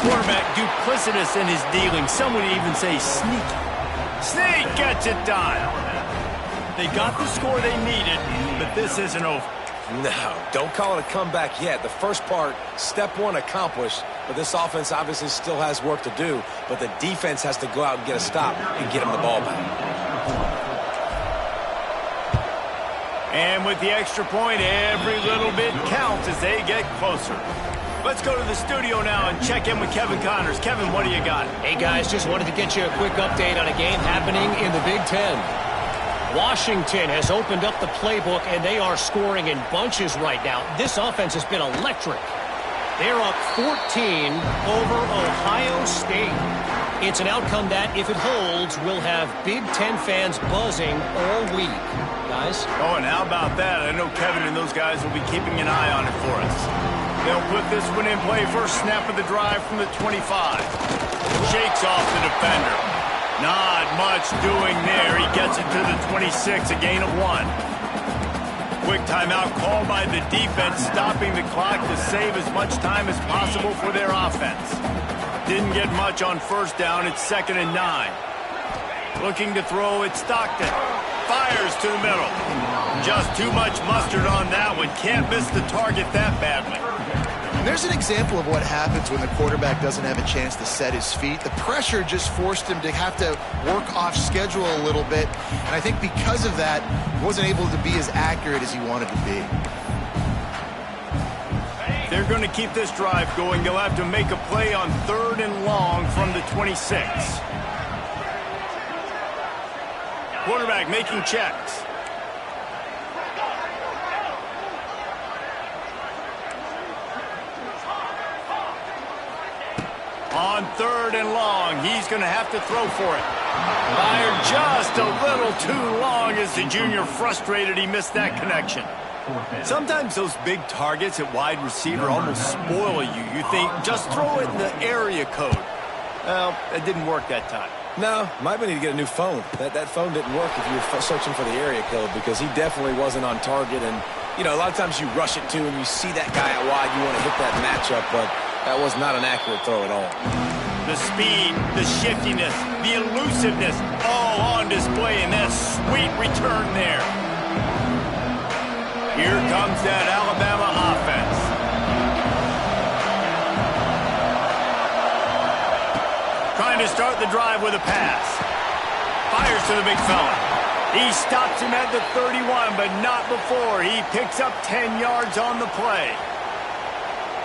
Quarterback duplicitous in his dealing. Some would even say sneaky. Sneak gets it done. They got the score they needed, but this isn't over. No, don't call it a comeback yet. The first part, step 1 accomplished, but this offense obviously still has work to do, but the defense has to go out and get a stop and get him the ball back. And with the extra point, every little bit counts as they get closer. Let's go to the studio now and check in with Kevin Connors. Kevin, what do you got? Hey, guys, just wanted to get you a quick update on a game happening in the Big Ten. Washington has opened up the playbook, and they are scoring in bunches right now. This offense has been electric. They're up 14 over Ohio State. It's an outcome that, if it holds, will have Big Ten fans buzzing all week. Guys? Oh, and how about that? I know Kevin and those guys will be keeping an eye on it for us. They'll put this one in play. First snap of the drive from the 25. Shakes off the defender. Not much doing there. He gets it to the 26, a gain of 1. Quick timeout called by the defense, stopping the clock to save as much time as possible for their offense. Didn't get much on first down. It's 2nd and 9. Looking to throw, it's Stockton. Fires to the middle. Just too much mustard on that one. Can't miss the target that badly. And there's an example of what happens when the quarterback doesn't have a chance to set his feet. The pressure just forced him to have to work off schedule a little bit. And I think because of that, he wasn't able to be as accurate as he wanted to be. They're going to keep this drive going. They'll have to make a play on 3rd and long from the 26. Quarterback making checks. On 3rd and long, he's going to have to throw for it. Fired just a little too long as the junior frustrated he missed that connection. Sometimes those big targets at wide receiver almost spoil you. You think, just throw it in the area code. Well, it didn't work that time. No, might need to get a new phone. That phone didn't work if you were searching for the area code because he definitely wasn't on target. And, you know, a lot of times you rush it, too, and you see that guy out wide. You want to hit that matchup, but that was not an accurate throw at all. The speed, the shiftiness, the elusiveness, all on display in that sweet return there. Here comes that Alabama offense. Trying to start the drive with a pass. Fires to the big fella. He stops him at the 31, but not before. He picks up 10 yards on the play.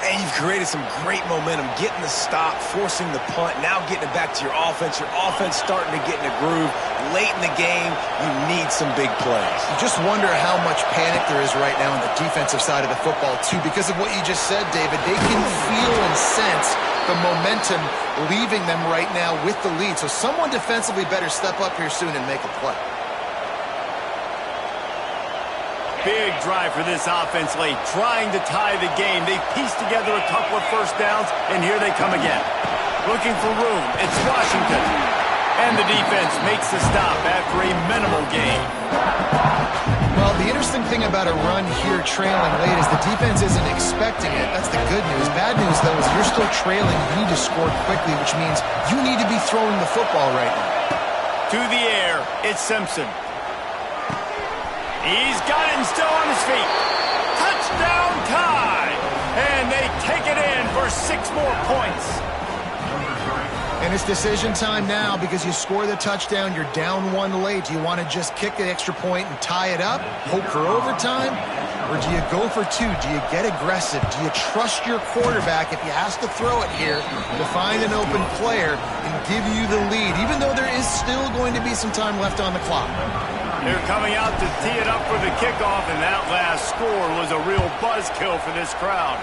And you've created some great momentum, getting the stop, forcing the punt, now getting it back to your offense. Your offense starting to get in a groove. Late in the game, you need some big plays. You just wonder how much panic there is right now on the defensive side of the football, too, because of what you just said, David. They can feel and sense the momentum leaving them right now with the lead. So someone defensively better step up here soon and make a play. Big drive for this offense late, trying to tie the game. They pieced together a couple of first downs, and here they come again. Looking for room, it's Washington. And the defense makes the stop after a minimal gain. Well, the interesting thing about a run here trailing late is the defense isn't expecting it. That's the good news. Bad news, though, is you're still trailing. You need to score quickly, which means you need to be throwing the football right now. To the air, it's Simpson. He's got it and still on his feet. Touchdown tie! And they take it in for 6 more points. And it's decision time now because you score the touchdown, you're down 1 late. Do you want to just kick the extra point and tie it up, hope for overtime? Or do you go for 2? Do you get aggressive? Do you trust your quarterback if he has to throw it here to find an open player and give you the lead, even though there is still going to be some time left on the clock? They're coming out to tee it up for the kickoff, and that last score was a real buzzkill for this crowd.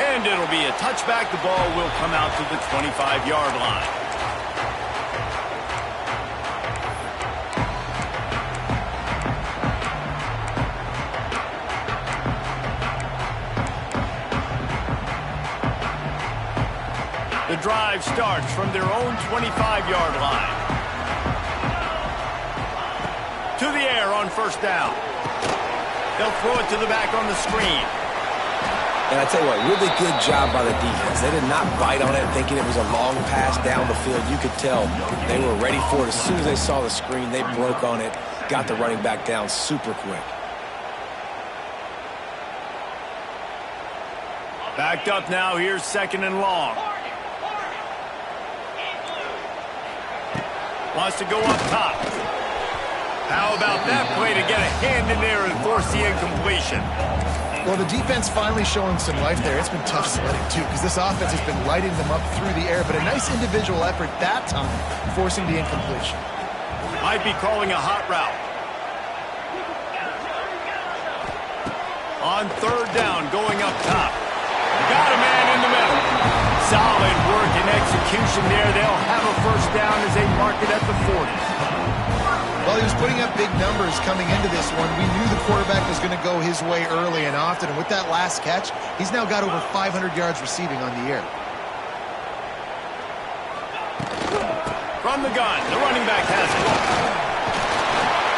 And it'll be a touchback. The ball will come out to the 25-yard line. The drive starts from their own 25-yard line. To the air on first down. They'll throw it to the back on the screen. And I tell you what, really good job by the defense. They did not bite on it thinking it was a long pass down the field. You could tell they were ready for it. As soon as they saw the screen, they broke on it, got the running back down super quick. Backed up now, here's 2nd and long. Wants to go up top. How about that play to get a hand in there and force the incompletion? Well, the defense finally showing some life there. It's been tough sledding, too, because this offense has been lighting them up through the air. But a nice individual effort that time, forcing the incompletion. Might be calling a hot route. On third down, going up top. Got a man in the middle. Solid work and execution there. They'll have a first down as they mark it at the 40. Well, he was putting up big numbers coming into this one. We knew the quarterback was going to go his way early and often. And with that last catch, he's now got over 500 yards receiving on the year. From the gun, the running back has it.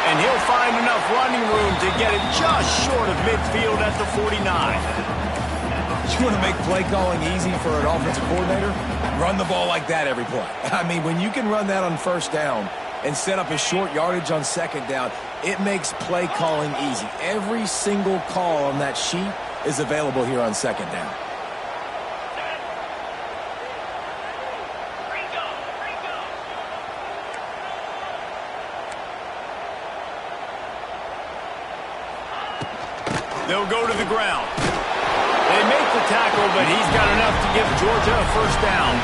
And he'll find enough running room to get it just short of midfield at the 49. You want to make play calling easy for an offensive coordinator? Run the ball like that every play. I mean, when you can run that on first down and set up a short yardage on second down, it makes play calling easy. Every single call on that sheet is available here on second down. They'll go to the ground. They make the tackle, but he's got enough to give Georgia a first down.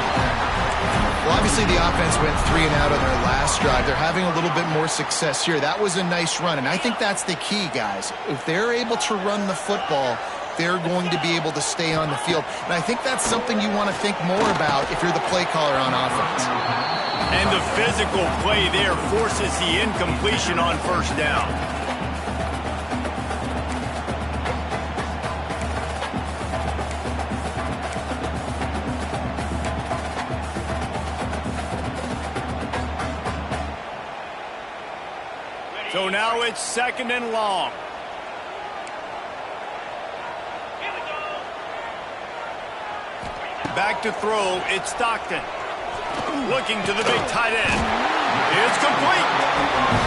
Well, obviously the offense went 3 and out on their last drive. They're having a little bit more success here. That was a nice run, and I think that's the key, guys. If they're able to run the football, they're going to be able to stay on the field. And I think that's something you want to think more about if you're the play caller on offense. And the physical play there forces the incompletion on first down. So now it's second and long. Back to throw, it's Stockton. Looking to the big tight end. It's complete.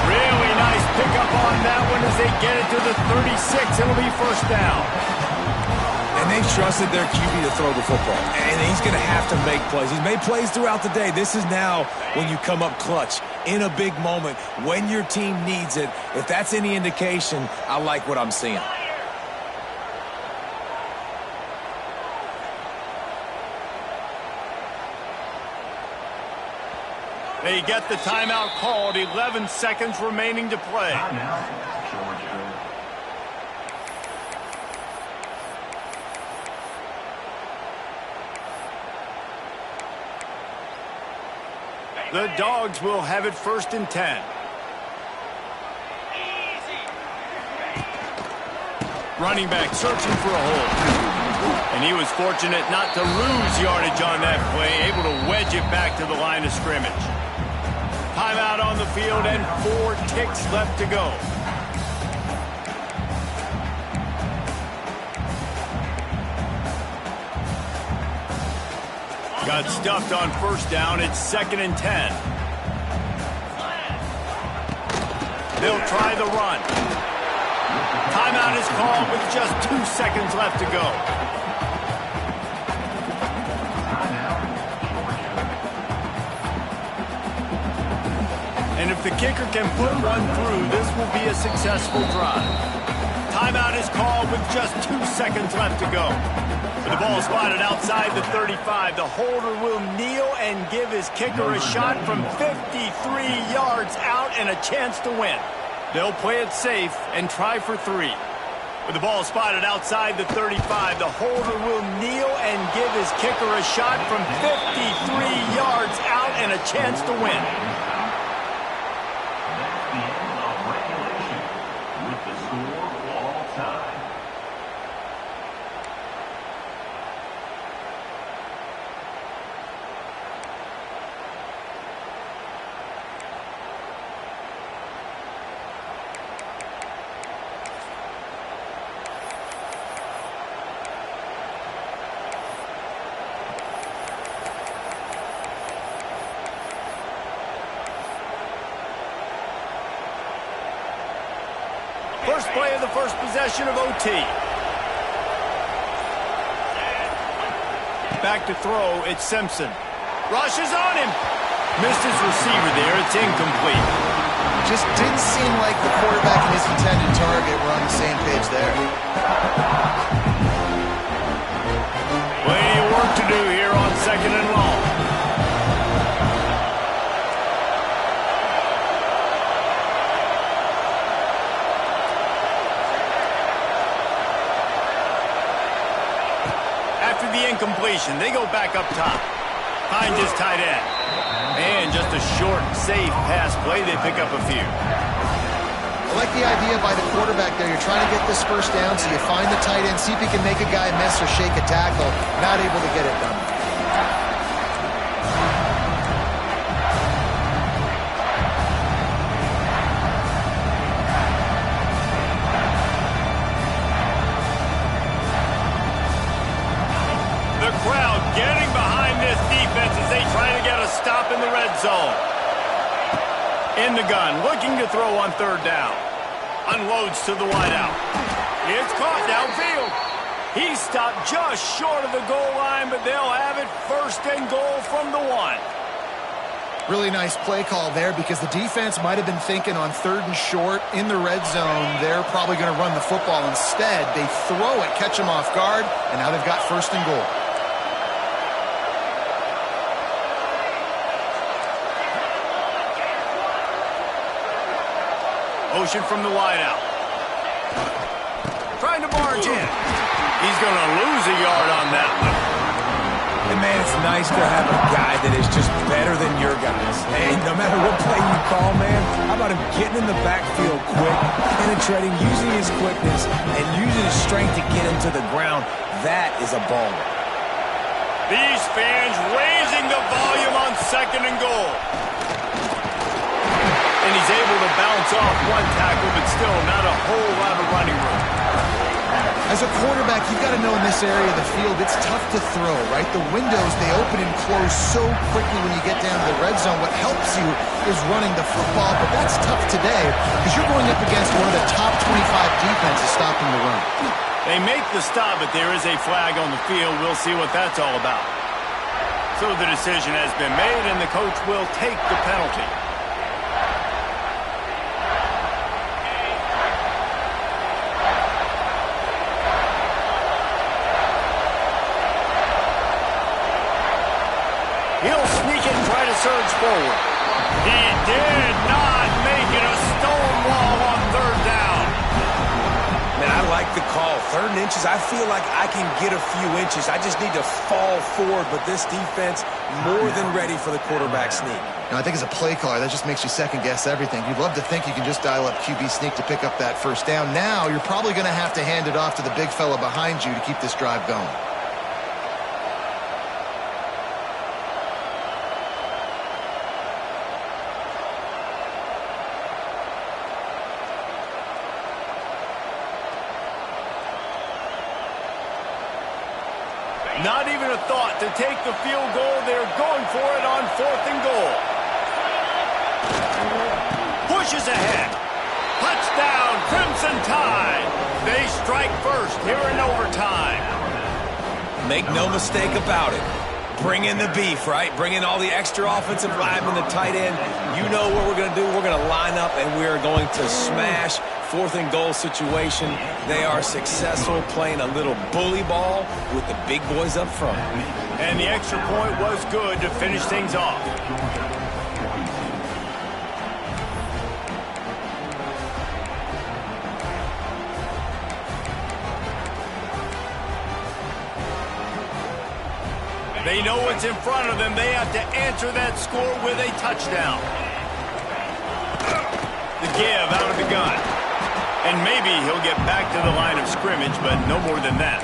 Really nice pickup on that one as they get it to the 36. It'll be first down. And they've trusted their QB to throw the football. And he's going to have to make plays. He's made plays throughout the day. This is now when you come up clutch in a big moment when your team needs it. If that's any indication, I like what I'm seeing. They get the timeout called. 11 seconds remaining to play. Timeout, Georgia. The Dogs will have it first and 10. Running back searching for a hole. And he was fortunate not to lose yardage on that play, able to wedge it back to the line of scrimmage. Timeout on the field and 4 ticks left to go. Got stuffed on first down. It's second and 10. They'll try the run. Timeout is called with just 2 seconds left to go. And if the kicker can put one through, this will be a successful drive. Timeout is called with just 2 seconds left to go. With the ball spotted outside the 35, the holder will kneel and give his kicker a shot from 53 yards out and a chance to win. They'll play it safe and try for 3. With the ball spotted outside the 35, the holder will kneel and give his kicker a shot from 53 yards out and a chance to win. That's the end of regulation with the score all time. First play of the first possession of OT. Back to throw, it's Simpson. Rushes on him. Missed his receiver there, it's incomplete. just didn't seem like the quarterback and his intended target were on the same page there. Plenty of work to do here on 2nd and long. After the incompletion, they go back up top. Find his tight end. And just a short, safe pass play, they pick up a few. I like the idea by the quarterback there. You're trying to get this first down, so you find the tight end, see if he can make a guy miss or shake a tackle. Not able to get it done. The crowd getting behind this defense as they try to get a stop in the red zone. In the gun, looking to throw on 3rd down. Unloads to the wideout. It's caught downfield. He stopped just short of the goal line, but they'll have it 1st and goal from the 1. Really nice play call there because the defense might have been thinking on 3rd and short in the red zone. They're probably going to run the football instead. They throw it, catch them off guard, and now they've got 1st and goal. Motion from the wideout. Trying to barge in. He's going to lose a yard on that one. And, man, it's nice to have a guy that is just better than your guys. Hey, no matter what play you call, man, how about him getting in the backfield quick, penetrating, using his quickness, and using his strength to get him to the ground? That is a baller. These fans raising the volume on 2nd and goal. And he's able to bounce off one tackle, but still not a whole lot of running room. As a quarterback, you've got to know in this area of the field, it's tough to throw, right? The windows, they open and close so quickly when you get down to the red zone. What helps you is running the football, but that's tough today because you're going up against one of the top 25 defenses stopping the run. They make the stop, but there is a flag on the field. We'll see what that's all about. So the decision has been made, and the coach will take the penalty. He'll sneak and try to surge forward. He did not make it a stone wall on 3rd down. Man, I like the call. 3rd and inches, I feel like I can get a few inches. I just need to fall forward, but this defense more than ready for the quarterback sneak. Now, I think as a play caller, that just makes you second-guess everything. You'd love to think you can just dial up QB sneak to pick up that 1st down. Now, you're probably going to have to hand it off to the big fella behind you to keep this drive going. Not even a thought to take the field goal. They're going for it on 4th and goal. Pushes ahead. Touchdown, Crimson Tide. They strike first here in overtime. Make no mistake about it. Bring in the beef, right? Bring in all the extra offensive linemen, the tight end. You know what we're going to do. We're going to line up, and we're going to smash 4th and goal situation. They are successful playing a little bully ball with the big boys up front. And the extra point was good to finish things off. They know what's in front of them. They have to answer that score with a touchdown. The give out of the gun. And maybe he'll get back to the line of scrimmage, but no more than that.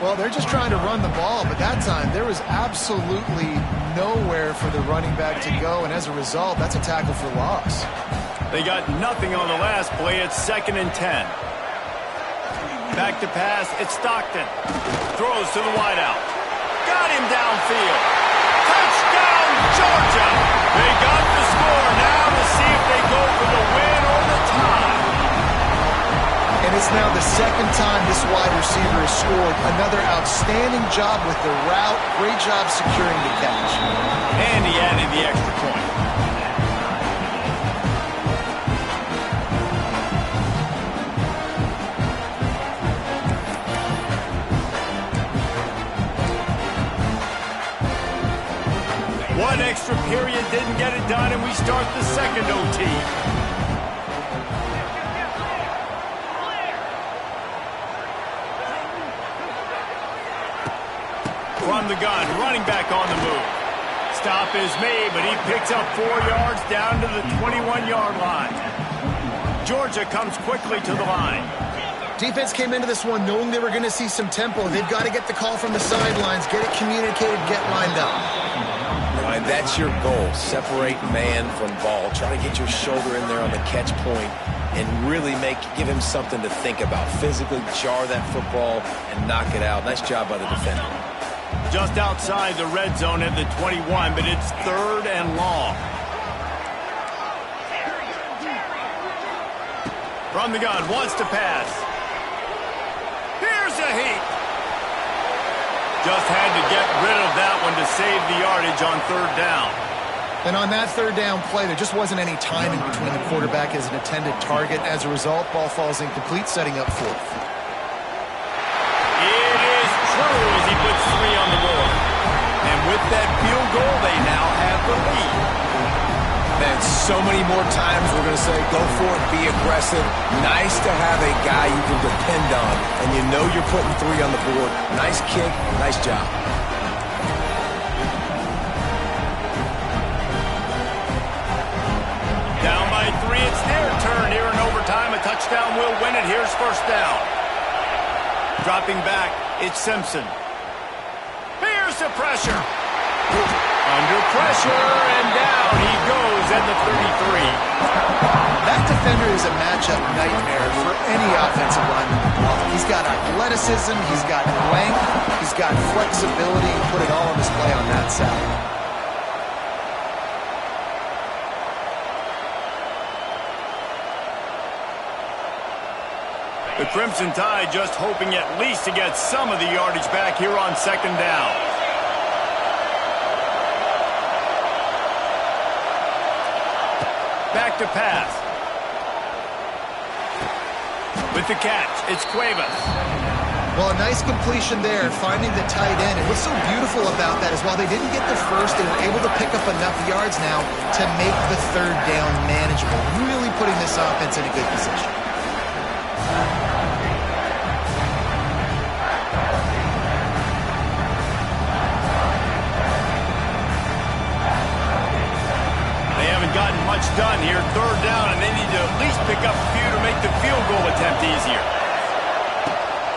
Well, they're just trying to run the ball, but that time there was absolutely nowhere for the running back to go, and as a result, that's a tackle for loss. They got nothing on the last play. It's 2nd and 10. Back to pass. It's Stockton. Throws to the wideout. Got him downfield. Touchdown, Georgia. They got the score. Now to see if they go for the win or the tie. And it's now the 2nd time this wide receiver has scored. Another outstanding job with the route. Great job securing the catch. And he added the extra point. One extra period didn't get it done, and we start the second OT. From the gun, running back on the move. Stop is made, but he picks up 4 yards down to the 21-yard line. Georgia comes quickly to the line. Defense came into this one knowing they were going to see some tempo. They've got to get the call from the sidelines, get it communicated, get lined up. And that's your goal. Separate man from ball. Try to get your shoulder in there on the catch point and really give him something to think about. Physically jar that football and knock it out. Nice job by the defender. Just outside the red zone at the 21, but it's 3rd and long. From the gun, wants to pass. Here's a heat. Just had to get rid of that one to save the yardage on 3rd down. And on that 3rd down play, there just wasn't any timing between the quarterback as an intended target. As a result, ball falls incomplete, setting up 4th. It is true as he puts 3 on the board. And with that field goal, they now have the lead. And so many more times we're going to say, go for it, be aggressive. Nice to have a guy you can depend on, and you know you're putting 3 on the board. Nice kick, nice job. Down by 3, it's their turn here in overtime. A touchdown will win it. Here's 1st down. Dropping back, it's Simpson. Here's the pressure. Under pressure, and down he goes at the 33. That defender is a matchup nightmare for any offensive lineman to block. He's got athleticism, he's got length, he's got flexibility. Put it all on display on that side. The Crimson Tide just hoping at least to get some of the yardage back here on 2nd down. Back to pass. With the catch, it's Cuevas. Well, a nice completion there, finding the tight end. And what's so beautiful about that is while they didn't get the first, they were able to pick up enough yards now to make the 3rd down manageable. Really putting this offense in a good position. Gotten much done here, 3rd down, and they need to at least pick up a few to make the field goal attempt easier.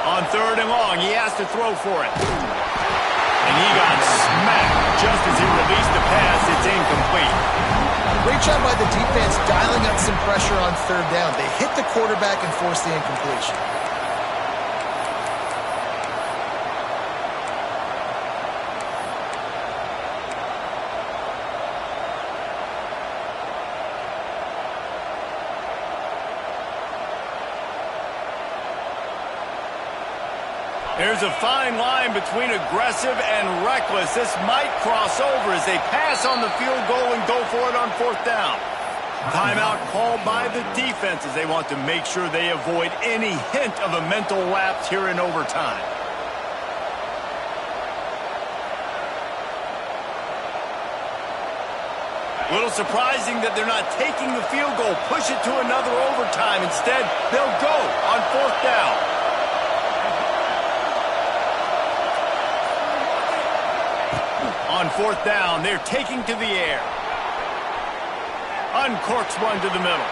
On 3rd and long, he has to throw for it. And he got smacked just as he released the pass. It's incomplete. Great job by the defense dialing up some pressure on 3rd down. They hit the quarterback and forced the incompletion. There's a fine line between aggressive and reckless. This might cross over as they pass on the field goal and go for it on 4th down. Timeout called by the defense as they want to make sure they avoid any hint of a mental lapse here in overtime. A little surprising that they're not taking the field goal, push it to another overtime. Instead, they'll go on 4th down. On 4th down, they're taking to the air. Uncorks one to the middle.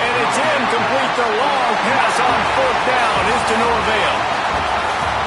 And it's incomplete. The long pass on 4th down is to no avail.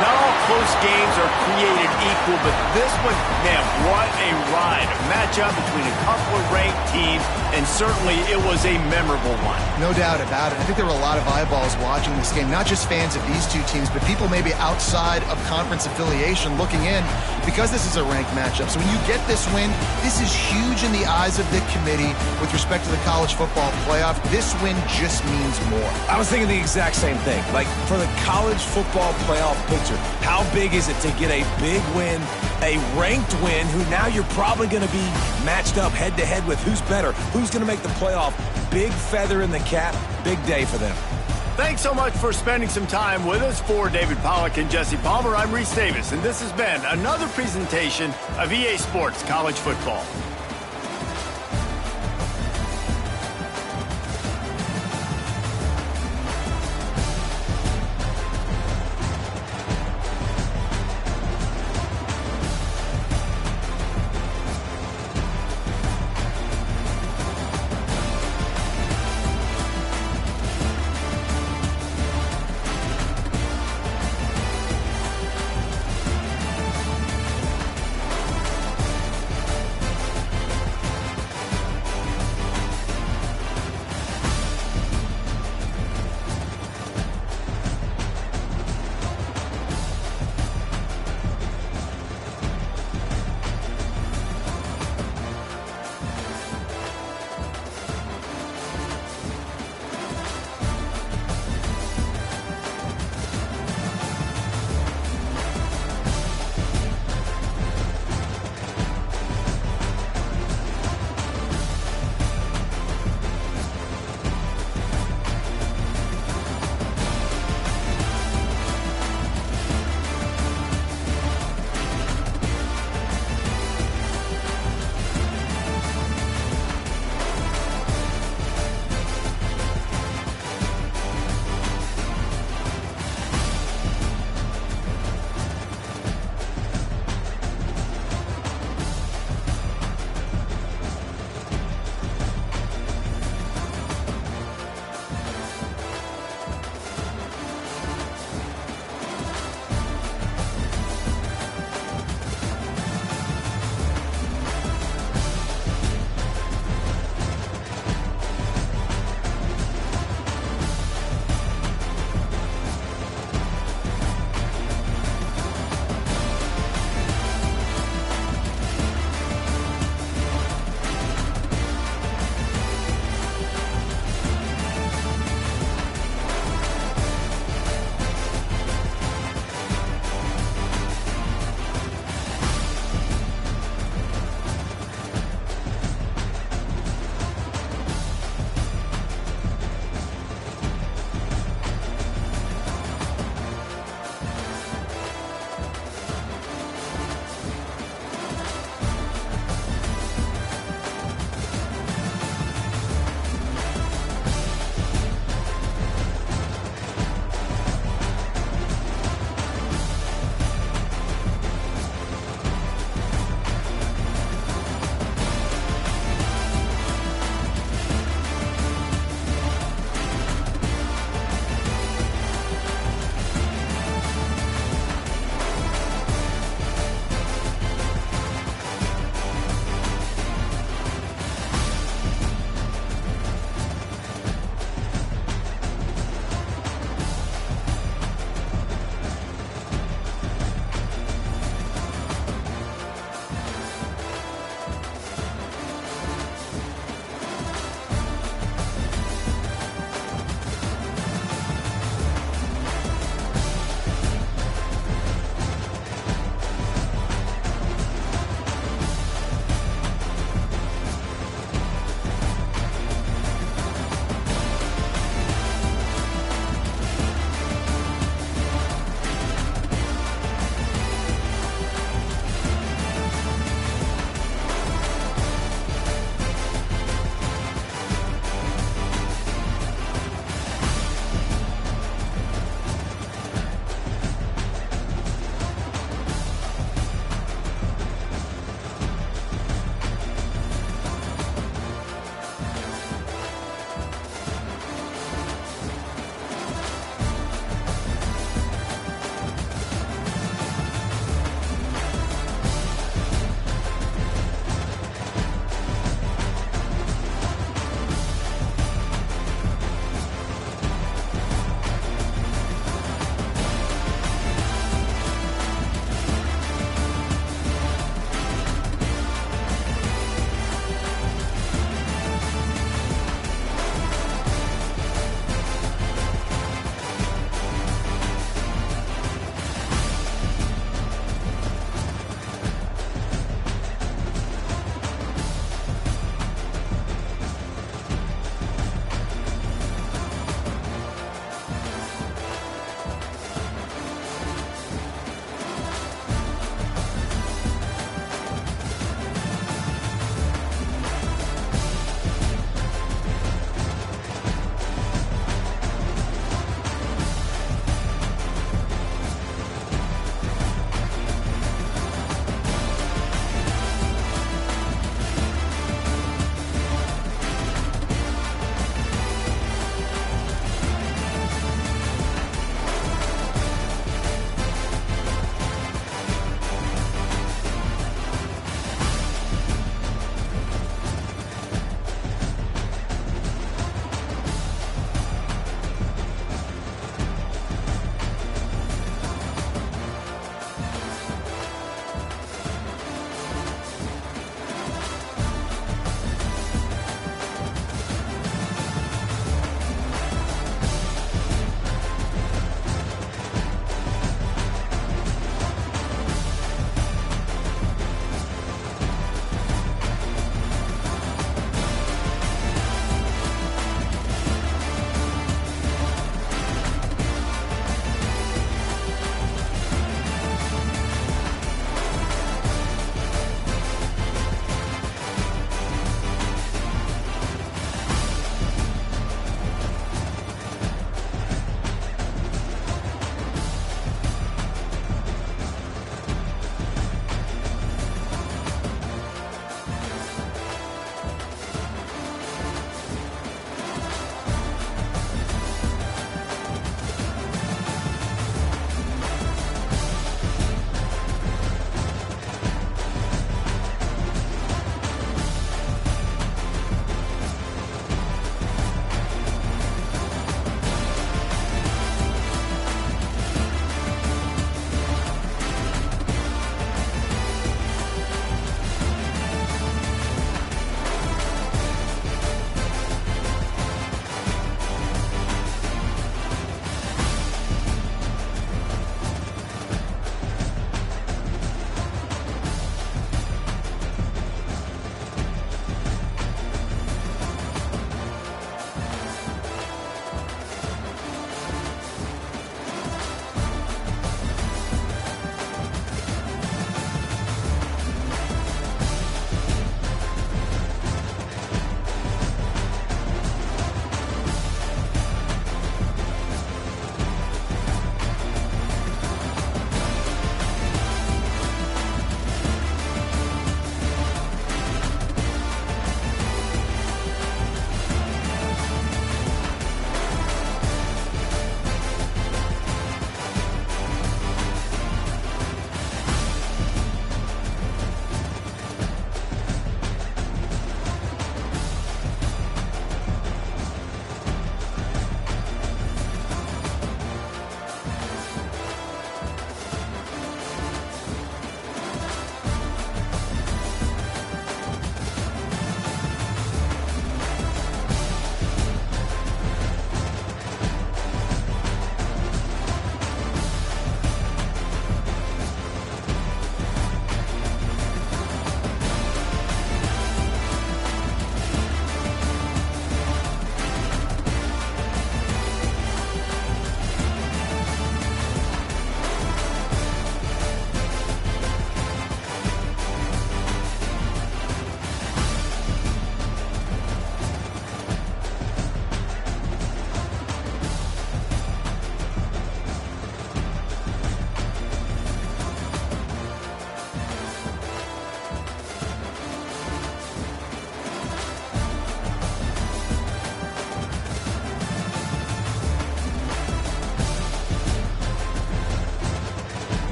Not all close games are created equal, but this one, man, what a ride. A matchup between a couple of ranked teams, and certainly it was a memorable one. No doubt about it. I think there were a lot of eyeballs watching this game, not just fans of these two teams, but people maybe outside of conference affiliation looking in because this is a ranked matchup. So when you get this win, this is huge in the eyes of the committee with respect to the college football playoff. This win just means more. I was thinking the exact same thing. Like, for the college football playoff picture, how big is it to get a big win, a ranked win, who now you're probably going to be matched up head-to-head with who's better, who's going to make the playoff. Big feather in the cap, big day for them. Thanks so much for spending some time with us. For David Pollack and Jesse Palmer, I'm Reese Davis, and this has been another presentation of EA Sports College Football.